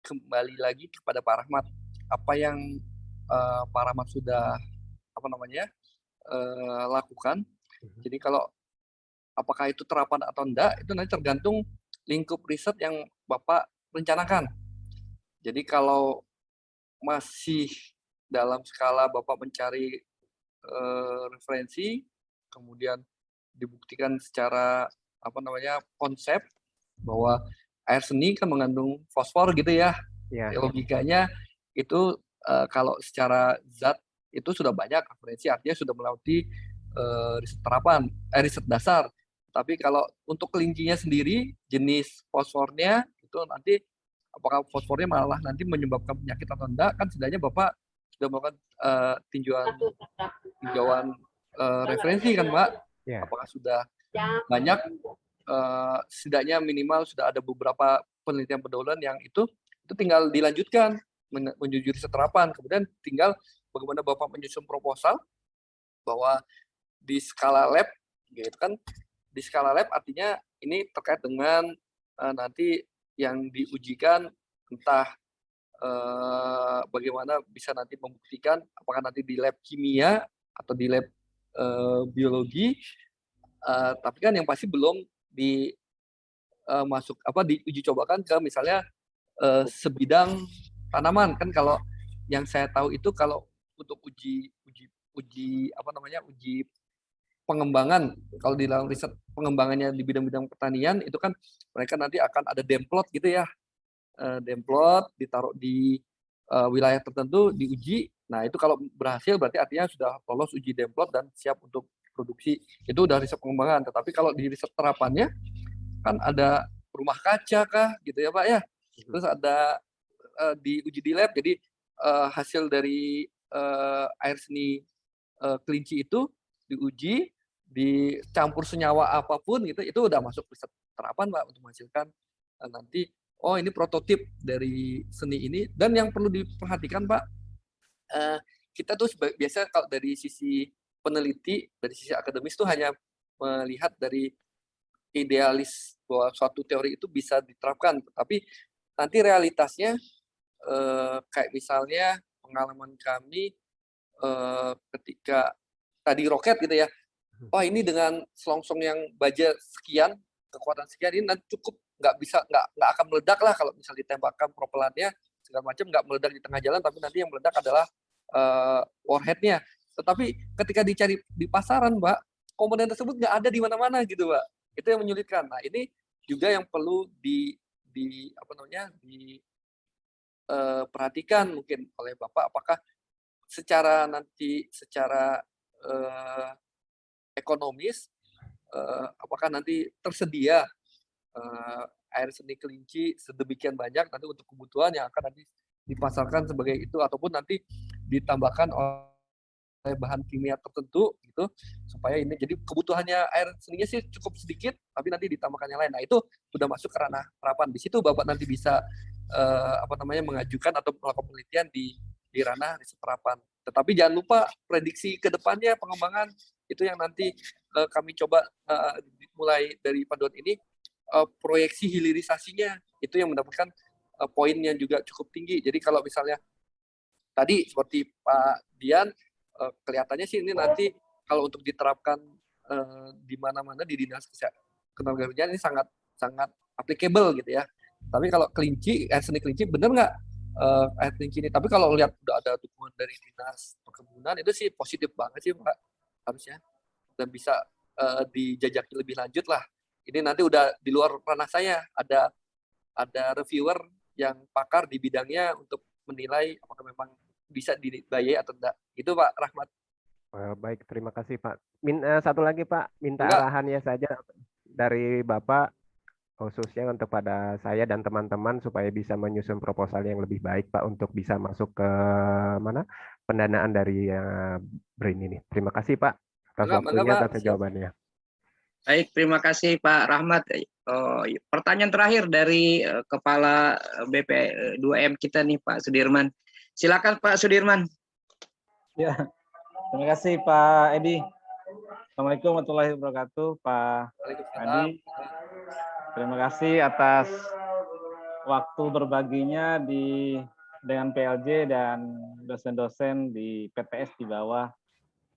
kembali lagi kepada Pak Rahmat. Apa yang Pak Rahmat sudah lakukan. Jadi kalau apakah itu terapan atau enggak, itu nanti tergantung lingkup riset yang Bapak rencanakan. Jadi kalau masih dalam skala Bapak mencari referensi, kemudian dibuktikan secara konsep bahwa air seni kan mengandung fosfor gitu ya. Logikanya itu kalau secara zat itu sudah banyak referensi, artinya sudah melewati riset terapan, riset dasar. Tapi kalau untuk kelincinya sendiri, jenis fosfornya itu nanti apakah fosfornya malah nanti menyebabkan penyakit atau enggak, kan setidaknya Bapak sudah melakukan tinjauan referensi kan Pak, Ya. apakah sudah banyak, setidaknya minimal sudah ada beberapa penelitian pendahuluan yang itu tinggal dilanjutkan menuju riset terapan. Kemudian tinggal bagaimana Bapak menyusun proposal bahwa di skala lab, gitu kan? Di skala lab artinya ini terkait dengan nanti yang diujikan, entah bagaimana bisa nanti membuktikan apakah nanti di lab kimia atau di lab biologi, tapi kan yang pasti belum di diuji cobakan ke misalnya sebidang tanaman kan. Kalau yang saya tahu itu kalau untuk uji pengembangan, kalau di dalam riset pengembangannya di bidang-bidang pertanian itu kan mereka nanti akan ada demplot gitu ya, demplot ditaruh di wilayah tertentu diuji. Nah itu kalau berhasil berarti artinya sudah lolos uji demplot dan siap untuk produksi. Itu udah riset pengembangan. Tetapi kalau di riset terapannya kan ada rumah kaca kah gitu ya Pak ya. Terus ada diuji di lab. Jadi hasil dari air seni kelinci itu diuji, dicampur senyawa apapun gitu, itu udah masuk riset terapan Pak untuk menghasilkan nanti ini prototip dari seni ini. Dan yang perlu diperhatikan Pak, kita tuh biasa kalau dari sisi peneliti, dari sisi akademis tuh hanya melihat dari idealis bahwa suatu teori itu bisa diterapkan, tapi nanti realitasnya kayak misalnya pengalaman kami ketika tadi roket gitu ya, ini dengan selongsong yang baja sekian, kekuatan sekian ini nanti cukup, nggak akan meledak lah kalau misalnya ditembakkan propelannya segala macam, nggak meledak di tengah jalan, tapi nanti yang meledak adalah warheadnya. Tetapi ketika dicari di pasaran Mbak, komponen tersebut nggak ada di mana-mana gitu Mbak. Itu yang menyulitkan. Nah ini juga yang perlu perhatikan mungkin oleh Bapak, apakah secara ekonomis apakah nanti tersedia air seni kelinci sedemikian banyak nanti untuk kebutuhan yang akan nanti dipasarkan sebagai itu, ataupun nanti ditambahkan oleh bahan kimia tertentu gitu supaya ini jadi kebutuhannya air seninya sih cukup sedikit tapi nanti ditambahkan yang lain. Nah itu sudah masuk ke ranah terapan. Di situ Bapak nanti bisa mengajukan atau melakukan penelitian di ranah riset terapan. Tetapi jangan lupa prediksi ke depannya pengembangan itu yang nanti kami coba mulai dari panduan ini, proyeksi hilirisasinya itu yang mendapatkan poin yang juga cukup tinggi. Jadi kalau misalnya tadi seperti Pak Dian, kelihatannya sih ini nanti kalau untuk diterapkan di mana-mana di dinas ketenagakerjaan ini sangat applicable gitu ya. Tapi kalau kelinci, air seni kelinci bener nggak air kelinci ini? Tapi kalau lihat udah ada dukungan dari dinas perkebunan itu sih positif banget sih Pak harusnya, dan bisa dijajaki lebih lanjut lah. Ini nanti udah di luar ranah saya, ada reviewer yang pakar di bidangnya untuk menilai apakah memang bisa dibayai atau enggak. Itu Pak Rahmat. Baik, terima kasih Pak. Satu lagi Pak, minta arahannya saja dari Bapak khususnya untuk pada saya dan teman-teman supaya bisa menyusun proposal yang lebih baik Pak untuk bisa masuk ke pendanaan dari BRIN ini. Terima kasih Pak atas waktunya dan jawabannya. Baik, terima kasih Pak Rahmat. Pertanyaan terakhir dari Kepala BP2M kita nih Pak Sudirman. Silakan Pak Sudirman. Ya, terima kasih Pak Edi. Assalamualaikum warahmatullahi wabarakatuh Pak Adi. Terima kasih atas waktu berbaginya dengan PLJ dan dosen-dosen di PTS di bawah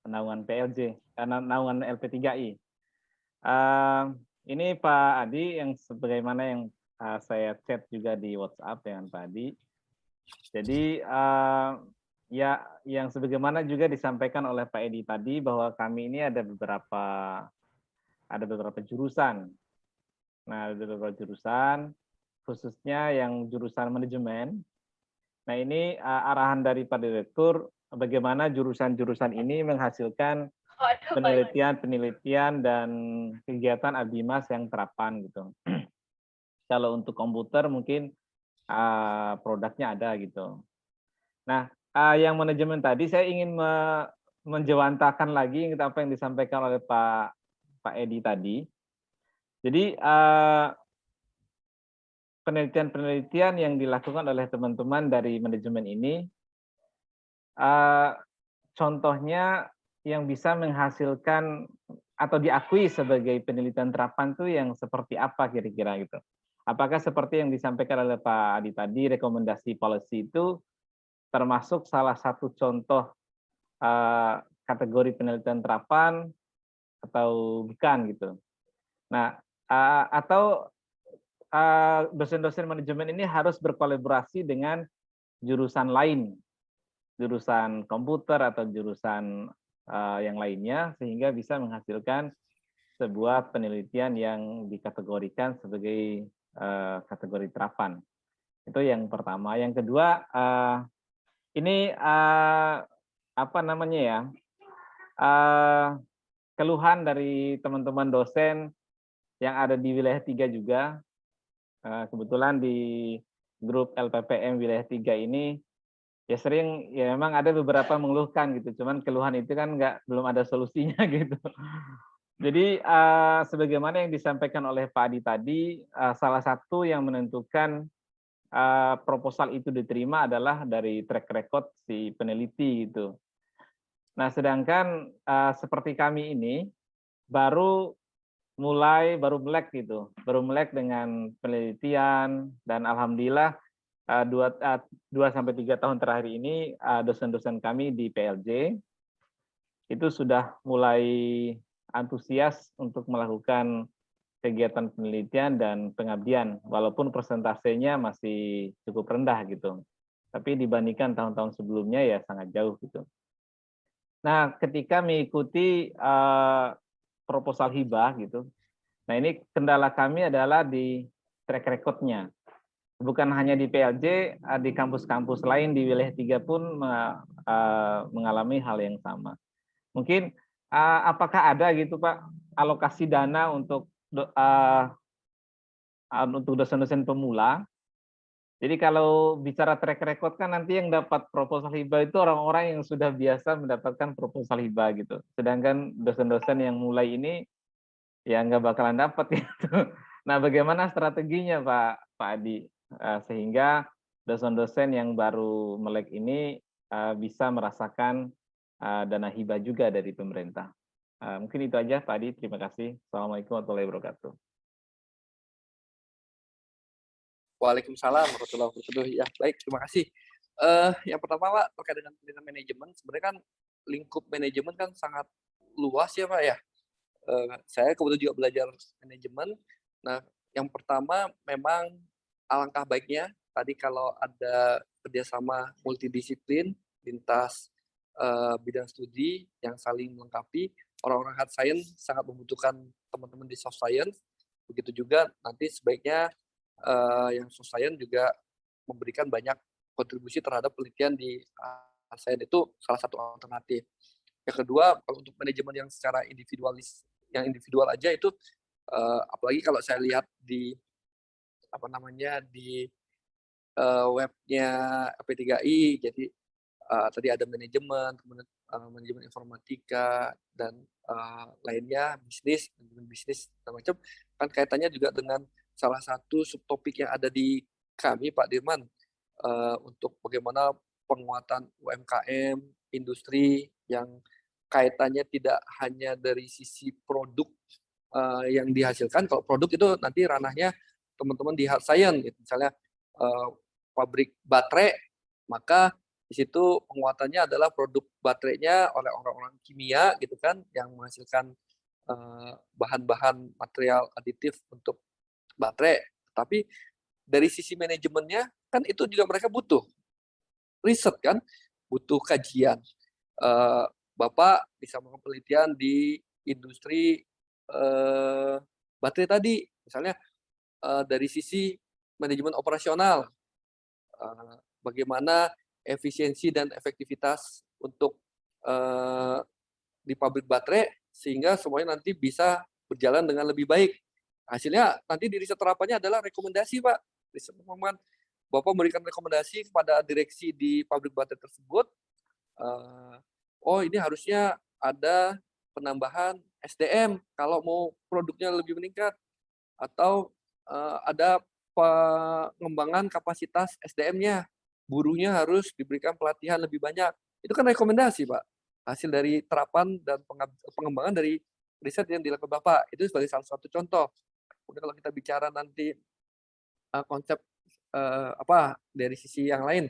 naungan PLJ, karena naungan LP3I. Ini Pak Adi yang sebagaimana yang saya chat juga di WhatsApp dengan Pak Adi. Jadi ya yang sebagaimana juga disampaikan oleh Pak Edi tadi bahwa kami ini ada beberapa jurusan. Nah, ada beberapa jurusan, khususnya yang jurusan manajemen. Nah, ini arahan dari Pak Direktur bagaimana jurusan-jurusan ini menghasilkan penelitian dan kegiatan Abimas yang terapan gitu. Kalau untuk komputer mungkin produknya ada gitu. Nah, yang manajemen tadi saya ingin menjewantakan lagi apa yang disampaikan oleh Pak Edi tadi. Jadi penelitian-penelitian yang dilakukan oleh teman-teman dari manajemen ini, contohnya yang bisa menghasilkan atau diakui sebagai penelitian terapan itu yang seperti apa kira-kira gitu. Apakah seperti yang disampaikan oleh Pak Adi tadi, rekomendasi policy itu termasuk salah satu contoh kategori penelitian terapan atau bukan gitu. Nah, atau dosen-dosen manajemen ini harus berkolaborasi dengan jurusan lain, jurusan komputer atau jurusan yang lainnya, sehingga bisa menghasilkan sebuah penelitian yang dikategorikan sebagai kategori terapan. Itu yang pertama. Yang kedua, ini apa namanya ya, keluhan dari teman-teman dosen yang ada di wilayah 3 juga. Kebetulan di grup LPPM wilayah 3 ini ya sering, ya memang ada beberapa mengeluhkan gitu, cuman keluhan itu kan belum ada solusinya gitu. Jadi sebagaimana yang disampaikan oleh Pak Adi tadi, salah satu yang menentukan proposal itu diterima adalah dari track record si peneliti gitu. Nah, sedangkan seperti kami ini baru melek gitu, baru melek dengan penelitian, dan alhamdulillah 2-3 tahun terakhir ini dosen-dosen kami di PLJ itu sudah mulai antusias untuk melakukan kegiatan penelitian dan pengabdian, walaupun persentasenya masih cukup rendah gitu. Tapi dibandingkan tahun-tahun sebelumnya ya sangat jauh gitu. Nah, ketika mengikuti proposal hibah gitu, nah ini kendala kami adalah di track record-nya. Bukan hanya di PLJ, di kampus-kampus lain di wilayah 3 pun mengalami hal yang sama. Mungkin apakah ada gitu Pak alokasi dana untuk dosen-dosen pemula? Jadi kalau bicara track record kan nanti yang dapat proposal hibah itu orang-orang yang sudah biasa mendapatkan proposal hibah gitu. Sedangkan dosen-dosen yang mulai ini ya nggak bakalan dapat gitu. Nah, bagaimana strateginya Pak Adi sehingga dosen-dosen yang baru melek ini bisa merasakan dana hibah juga dari pemerintah. Mungkin itu aja Pak Adi, terima kasih. Assalamualaikum warahmatullahi wabarakatuh. Waalaikumsalam warahmatullahi wabarakatuh. Ya, baik, terima kasih. Yang pertama Pak, terkait dengan pendidikan manajemen, sebenarnya kan lingkup manajemen kan sangat luas ya Pak ya. Saya kebetulan juga belajar manajemen. Nah, yang pertama memang alangkah baiknya tadi kalau ada kerjasama multidisiplin lintas bidang studi yang saling melengkapi. Orang-orang hard science sangat membutuhkan teman-teman di soft science. Begitu juga nanti sebaiknya yang soft science juga memberikan banyak kontribusi terhadap penelitian di hard science, itu salah satu alternatif. Yang kedua, kalau untuk manajemen yang secara individualis, yang individual aja itu, apalagi kalau saya lihat di webnya LP3I, jadi tadi ada manajemen, kemudian manajemen informatika dan lainnya, manajemen bisnis dan macam, kan kaitannya juga dengan salah satu subtopik yang ada di kami Pak Dirman, untuk bagaimana penguatan UMKM, industri yang kaitannya tidak hanya dari sisi produk yang dihasilkan. Kalau produk itu nanti ranahnya teman-teman di hard science, gitu. Misalnya pabrik baterai, maka di situ penguatannya adalah produk baterainya oleh orang-orang kimia gitu kan, yang menghasilkan bahan-bahan material aditif untuk baterai. Tapi dari sisi manajemennya kan itu juga mereka butuh riset kan, butuh kajian. Bapak bisa melakukan penelitian di industri baterai tadi, misalnya dari sisi manajemen operasional, bagaimana efisiensi dan efektivitas untuk di pabrik baterai sehingga semuanya nanti bisa berjalan dengan lebih baik. Hasilnya nanti di riset terapannya adalah rekomendasi Pak. Riset terapan, Bapak memberikan rekomendasi kepada direksi di pabrik baterai tersebut, oh ini harusnya ada penambahan SDM kalau mau produknya lebih meningkat, atau ada pengembangan kapasitas SDM-nya, buruhnya harus diberikan pelatihan lebih banyak. Itu kan rekomendasi, Pak. Hasil dari terapan dan pengembangan dari riset yang dilakukan Bapak. Itu sebagai salah satu contoh. Kemudian kalau kita bicara nanti konsep dari sisi yang lain,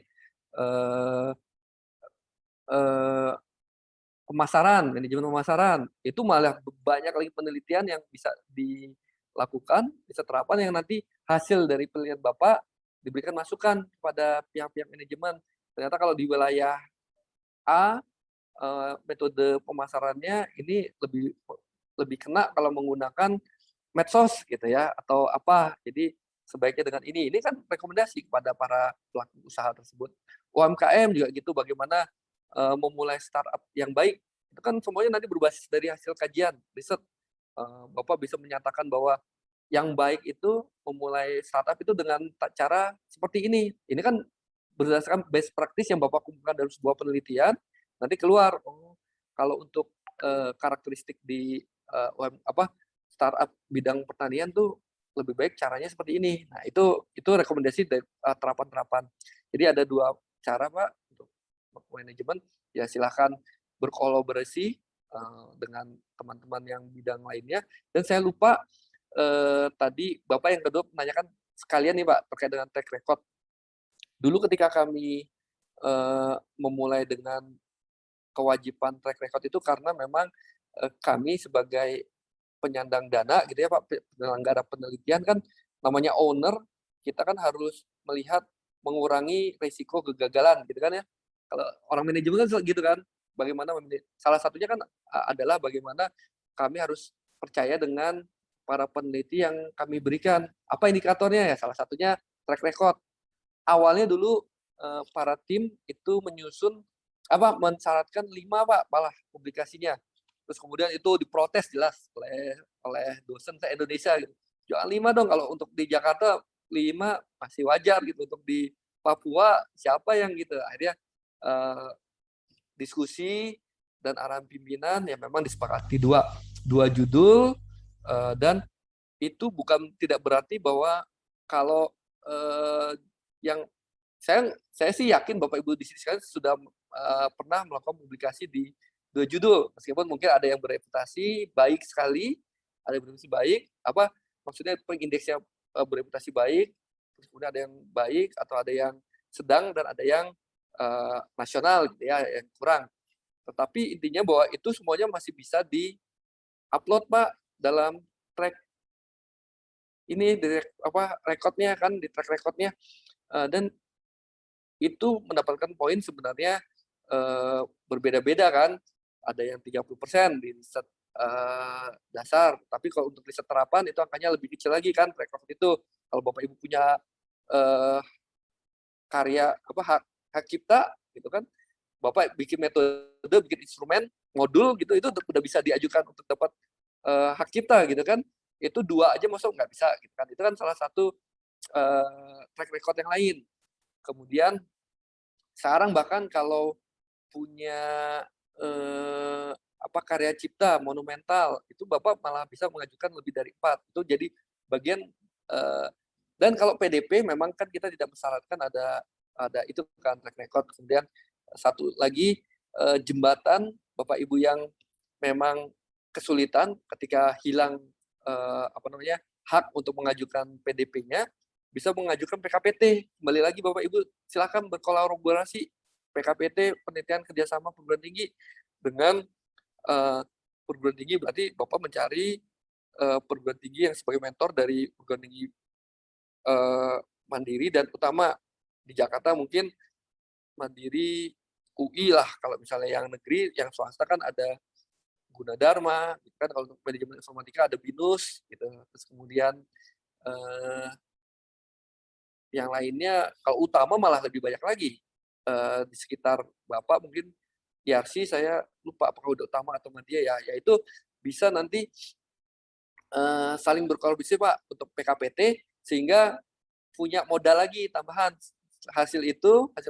pemasaran, manajemen pemasaran, itu malah banyak lagi penelitian yang bisa dilakukan, bisa terapan yang nanti hasil dari penelitian Bapak diberikan masukan kepada pihak-pihak manajemen. Ternyata kalau di wilayah A, metode pemasarannya ini lebih kena kalau menggunakan medsos gitu ya, atau apa. Jadi sebaiknya dengan ini kan rekomendasi kepada para pelaku usaha tersebut. UMKM juga gitu, bagaimana memulai startup yang baik. Itu kan semuanya nanti berbasis dari hasil kajian, riset. Bapak bisa menyatakan bahwa yang baik itu memulai startup itu dengan cara seperti ini. Ini kan berdasarkan best practice yang Bapak kumpulkan dari sebuah penelitian, nanti keluar, kalau untuk karakteristik di startup bidang pertanian tuh lebih baik caranya seperti ini. Nah, itu rekomendasi dari terapan-terapan. Jadi ada 2 cara, Pak, untuk manajemen. Ya silahkan berkolaborasi dengan teman-teman yang bidang lainnya. Dan saya lupa tadi Bapak yang kedua menanyakan sekalian nih, Pak, terkait dengan track record. Dulu ketika kami memulai dengan kewajiban track record itu karena memang kami sebagai penyandang dana gitu ya Pak, penyelenggara penelitian kan namanya owner, kita kan harus melihat mengurangi risiko kegagalan gitu kan ya. Kalau orang manajemen kan gitu kan, bagaimana salah satunya kan adalah bagaimana kami harus percaya dengan para peneliti yang kami berikan. Apa indikatornya ya? Salah satunya track record. Awalnya dulu para tim itu menyusun mensyaratkan 5 Pak malah publikasinya. Terus kemudian itu diprotes jelas oleh dosen se-Indonesia gitu. Jangan 5 dong, kalau untuk di Jakarta 5 masih wajar gitu, untuk di Papua siapa yang gitu. Akhirnya diskusi dan arahan pimpinan ya memang disepakati dua judul, dan itu bukan tidak berarti bahwa kalau yang saya sih yakin Bapak Ibu di sini sekalian sudah pernah melakukan publikasi di 2 judul, meskipun mungkin ada yang bereputasi baik sekali, ada yang bereputasi baik, maksudnya indeksnya bereputasi baik, terus kemudian ada yang baik atau ada yang sedang dan ada yang nasional gitu ya, yang kurang. Tetapi intinya bahwa itu semuanya masih bisa di-upload Pak dalam track ini, rekodnya kan, di track recordnya, dan itu mendapatkan poin sebenarnya berbeda-beda kan. Ada yang 30% di riset dasar, tapi kalau untuk riset terapan itu angkanya lebih kecil lagi kan record itu. Kalau Bapak Ibu punya karya hak cipta gitu kan, Bapak bikin metode, bikin instrumen, modul gitu, itu udah bisa diajukan untuk dapat hak cipta gitu kan. Itu 2 aja masuk nggak bisa gitu kan. Itu kan salah satu track record yang lain. Kemudian sekarang bahkan kalau punya karya cipta monumental, itu Bapak malah bisa mengajukan lebih dari 4. Itu jadi bagian dan kalau PDP memang kan kita tidak mensyaratkan ada itu kan track record. Kemudian satu lagi jembatan Bapak Ibu yang memang kesulitan ketika hilang hak untuk mengajukan PDP-nya, bisa mengajukan PKPT. Kembali lagi Bapak Ibu silakan berkolaborasi PKPT, penelitian kerjasama perguruan tinggi dengan perguruan tinggi, berarti Bapak mencari perguruan tinggi yang sebagai mentor dari perguruan tinggi mandiri dan utama. Di Jakarta mungkin mandiri UI lah, kalau misalnya yang negeri, yang swasta kan ada Gunadarma, gitu kan. Kalau untuk manajemen informatika ada BINUS gitu. Terus kemudian yang lainnya kalau utama malah lebih banyak lagi di sekitar Bapak, mungkin IRC saya lupa apakah udah utama atau media ya, yaitu bisa nanti saling berkolaborasi Pak untuk PKPT, sehingga punya modal lagi tambahan. Hasil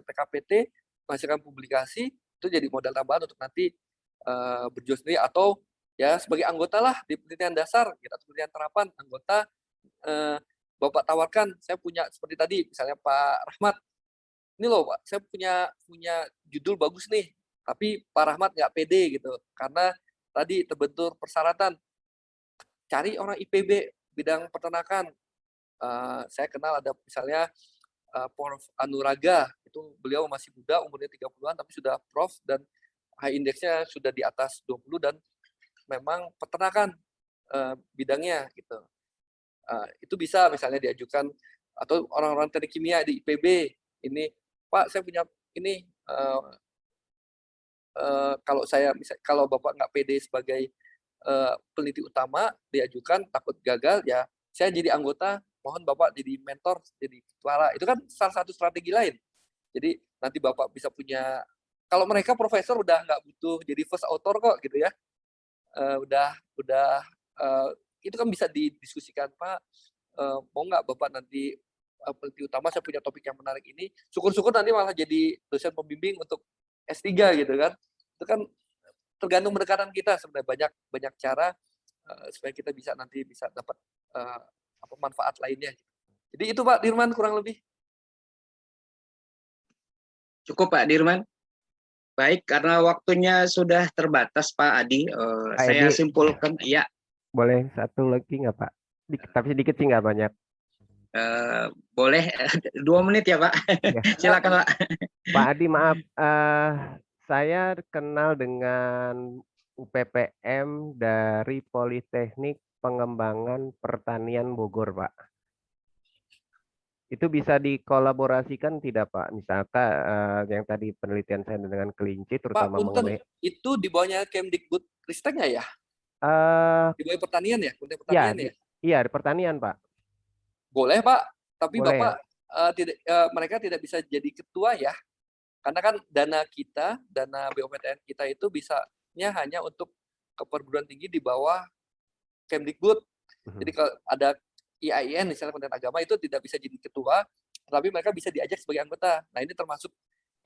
PKPT menghasilkan publikasi, Itu jadi modal tambahan untuk nanti berjuang sendiri, atau ya sebagai anggota lah di penelitian dasar, gitu, penelitian terapan anggota. Bapak tawarkan, saya punya seperti tadi misalnya Pak Rahmat, ini loh Pak, saya punya judul bagus nih, tapi Pak Rahmat nggak pede gitu, karena tadi terbentur persyaratan, cari orang IPB bidang peternakan. Saya kenal ada misalnya Prof. Anuraga, itu beliau masih muda, umurnya 30-an, tapi sudah prof dan high index-nya sudah di atas 20, dan memang peternakan bidangnya gitu. Itu bisa misalnya diajukan, atau orang-orang teknik kimia di IPB, ini Pak saya punya ini, kalau Bapak nggak pede sebagai peneliti utama, diajukan takut gagal, ya saya jadi anggota, mohon Bapak jadi mentor, jadi ketua. Itu kan salah satu strategi lain. Jadi nanti Bapak bisa punya, kalau mereka profesor udah nggak butuh jadi first author kok gitu ya. Udah itu kan bisa didiskusikan, Pak, mau nggak Bapak nanti peneliti utama, saya punya topik yang menarik ini, syukur-syukur nanti malah jadi dosen pembimbing untuk S3 gitu kan. Itu kan tergantung pendekatan kita sebenarnya, banyak cara supaya kita bisa nanti bisa dapat manfaat lainnya. Jadi itu Pak Dirman kurang lebih. Cukup Pak Dirman. Baik, karena waktunya sudah terbatas Pak Adi, saya Edi, simpulkan, ya. boleh satu lagi nggak Pak? Tapi sedikit sih, nggak banyak. Boleh 2 menit ya Pak. Ya. Silakan Pak. Pak Adi, maaf, saya kenal dengan UPPM dari Politeknik Pengembangan Pertanian Bogor, Pak. Itu bisa dikolaborasikan tidak Pak? Misalkan yang tadi penelitian saya dengan kelinci, terutama Pak Punten, mengenai itu di bawahnya Kemdikbud Ristek nggak ya? Di bawah pertanian ya? Kementerian Pertanian ya? Iya, di pertanian Pak. Boleh Pak, tapi Boleh, Bapak mereka tidak bisa jadi ketua ya, karena kan dana kita, dana BOPTN kita itu bisanya hanya untuk ke perguruan tinggi di bawah Kemdikbud. Jadi kalau ada IAIN misalnya Kementerian Agama itu tidak bisa jadi ketua, tapi mereka bisa diajak sebagai anggota. Nah ini termasuk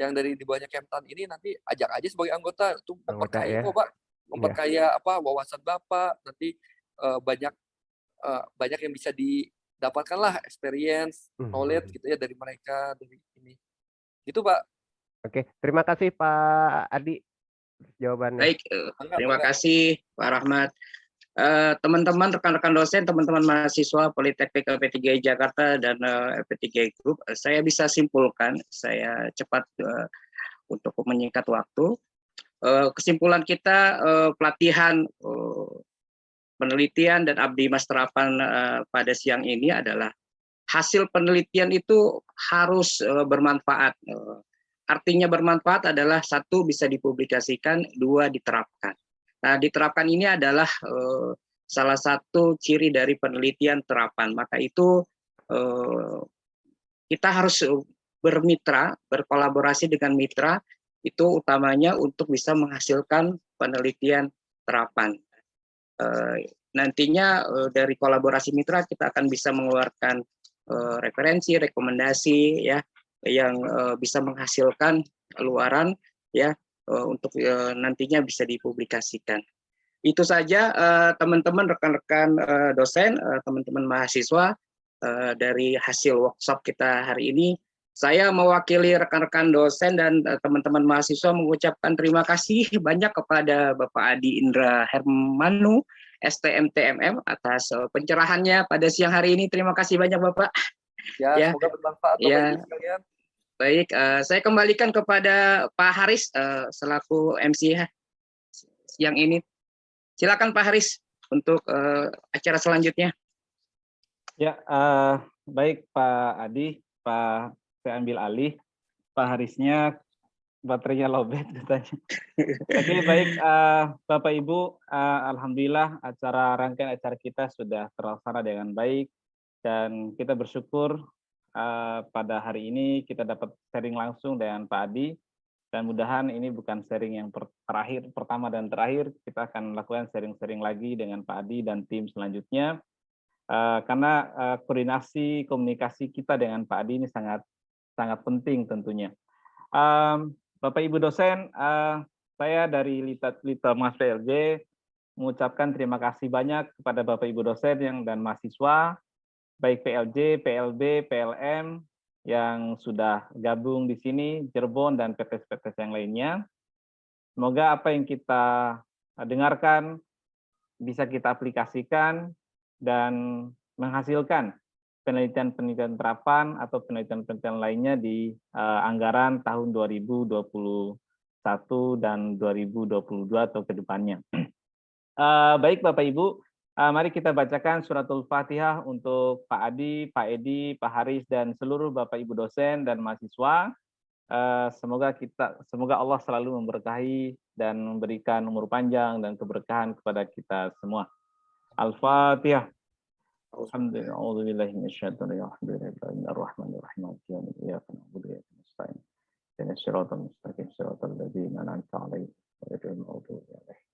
yang dari di bawahnya Kemtan ini, nanti ajak aja sebagai anggota, itu memperkaya kok Pak, memperkaya wawasan Bapak, nanti banyak yang bisa didapatkan lah, experience, knowledge gitu ya dari mereka, dari ini. Gitu Pak. Oke, terima kasih Pak Adi jawabannya. Baik, terima kasih Pak Rahmat. Teman-teman, rekan-rekan dosen, teman-teman mahasiswa Politeknik LP3I Jakarta dan LP3I Group, saya bisa simpulkan, saya cepat untuk menyingkat waktu. Kesimpulan kita, pelatihan penelitian dan abdi mas terapan pada siang ini adalah hasil penelitian itu harus bermanfaat. Artinya bermanfaat adalah 1, bisa dipublikasikan, 2, diterapkan. Nah, diterapkan ini adalah salah satu ciri dari penelitian terapan. Maka itu kita harus bermitra, berkolaborasi dengan mitra, itu utamanya untuk bisa menghasilkan penelitian terapan. Nantinya dari kolaborasi mitra kita akan bisa mengeluarkan referensi, rekomendasi ya, yang bisa menghasilkan keluaran ya, untuk nantinya bisa dipublikasikan. Itu saja teman-teman, rekan-rekan dosen, teman-teman mahasiswa, dari hasil workshop kita hari ini. Saya mewakili rekan-rekan dosen dan teman-teman mahasiswa mengucapkan terima kasih banyak kepada Bapak Adi Indra Hermanu, STM-TMM, atas pencerahannya pada siang hari ini. Terima kasih banyak Bapak. Ya, semoga bermanfaat Bapak ya. Ibu sekalian. Baik, saya kembalikan kepada Pak Haris selaku MC siang ini. Silakan Pak Haris untuk acara selanjutnya. Ya, baik Pak Adi, saya ambil alih. Pak Harisnya baterainya lowbat katanya. Oke, baik Bapak Ibu, alhamdulillah rangkaian acara kita sudah terlaksana dengan baik, dan kita bersyukur pada hari ini kita dapat sharing langsung dengan Pak Adi, dan mudahan ini bukan sharing yang pertama dan terakhir. Kita akan melakukan sharing-sharing lagi dengan Pak Adi dan tim selanjutnya, karena koordinasi komunikasi kita dengan Pak Adi ini sangat penting tentunya. Bapak Ibu dosen, saya dari Litbang PLJ mengucapkan terima kasih banyak kepada Bapak Ibu dosen dan mahasiswa, baik PLJ, PLB, PLM yang sudah gabung di sini, Cirebon dan PTS-PTS yang lainnya. Semoga apa yang kita dengarkan bisa kita aplikasikan dan menghasilkan penelitian-penelitian terapan atau penelitian-penelitian lainnya di anggaran tahun 2021 dan 2022 atau ke depannya. Baik Bapak Ibu, mari kita bacakan suratul Fatihah untuk Pak Adi, Pak Edi, Pak Haris, dan seluruh Bapak Ibu dosen dan mahasiswa. Semoga Allah selalu memberkahi dan memberikan umur panjang dan keberkahan kepada kita semua. Al-Fatihah. Alhamdulillah. A'udzubillahi minasyaitonir rajim. Iyyaka na'budu wa iyyaka nasta'in. Ihdinas siratal mustaqim, siratal ladzina an'amta 'alaihim ghairil maghdubi 'alaihim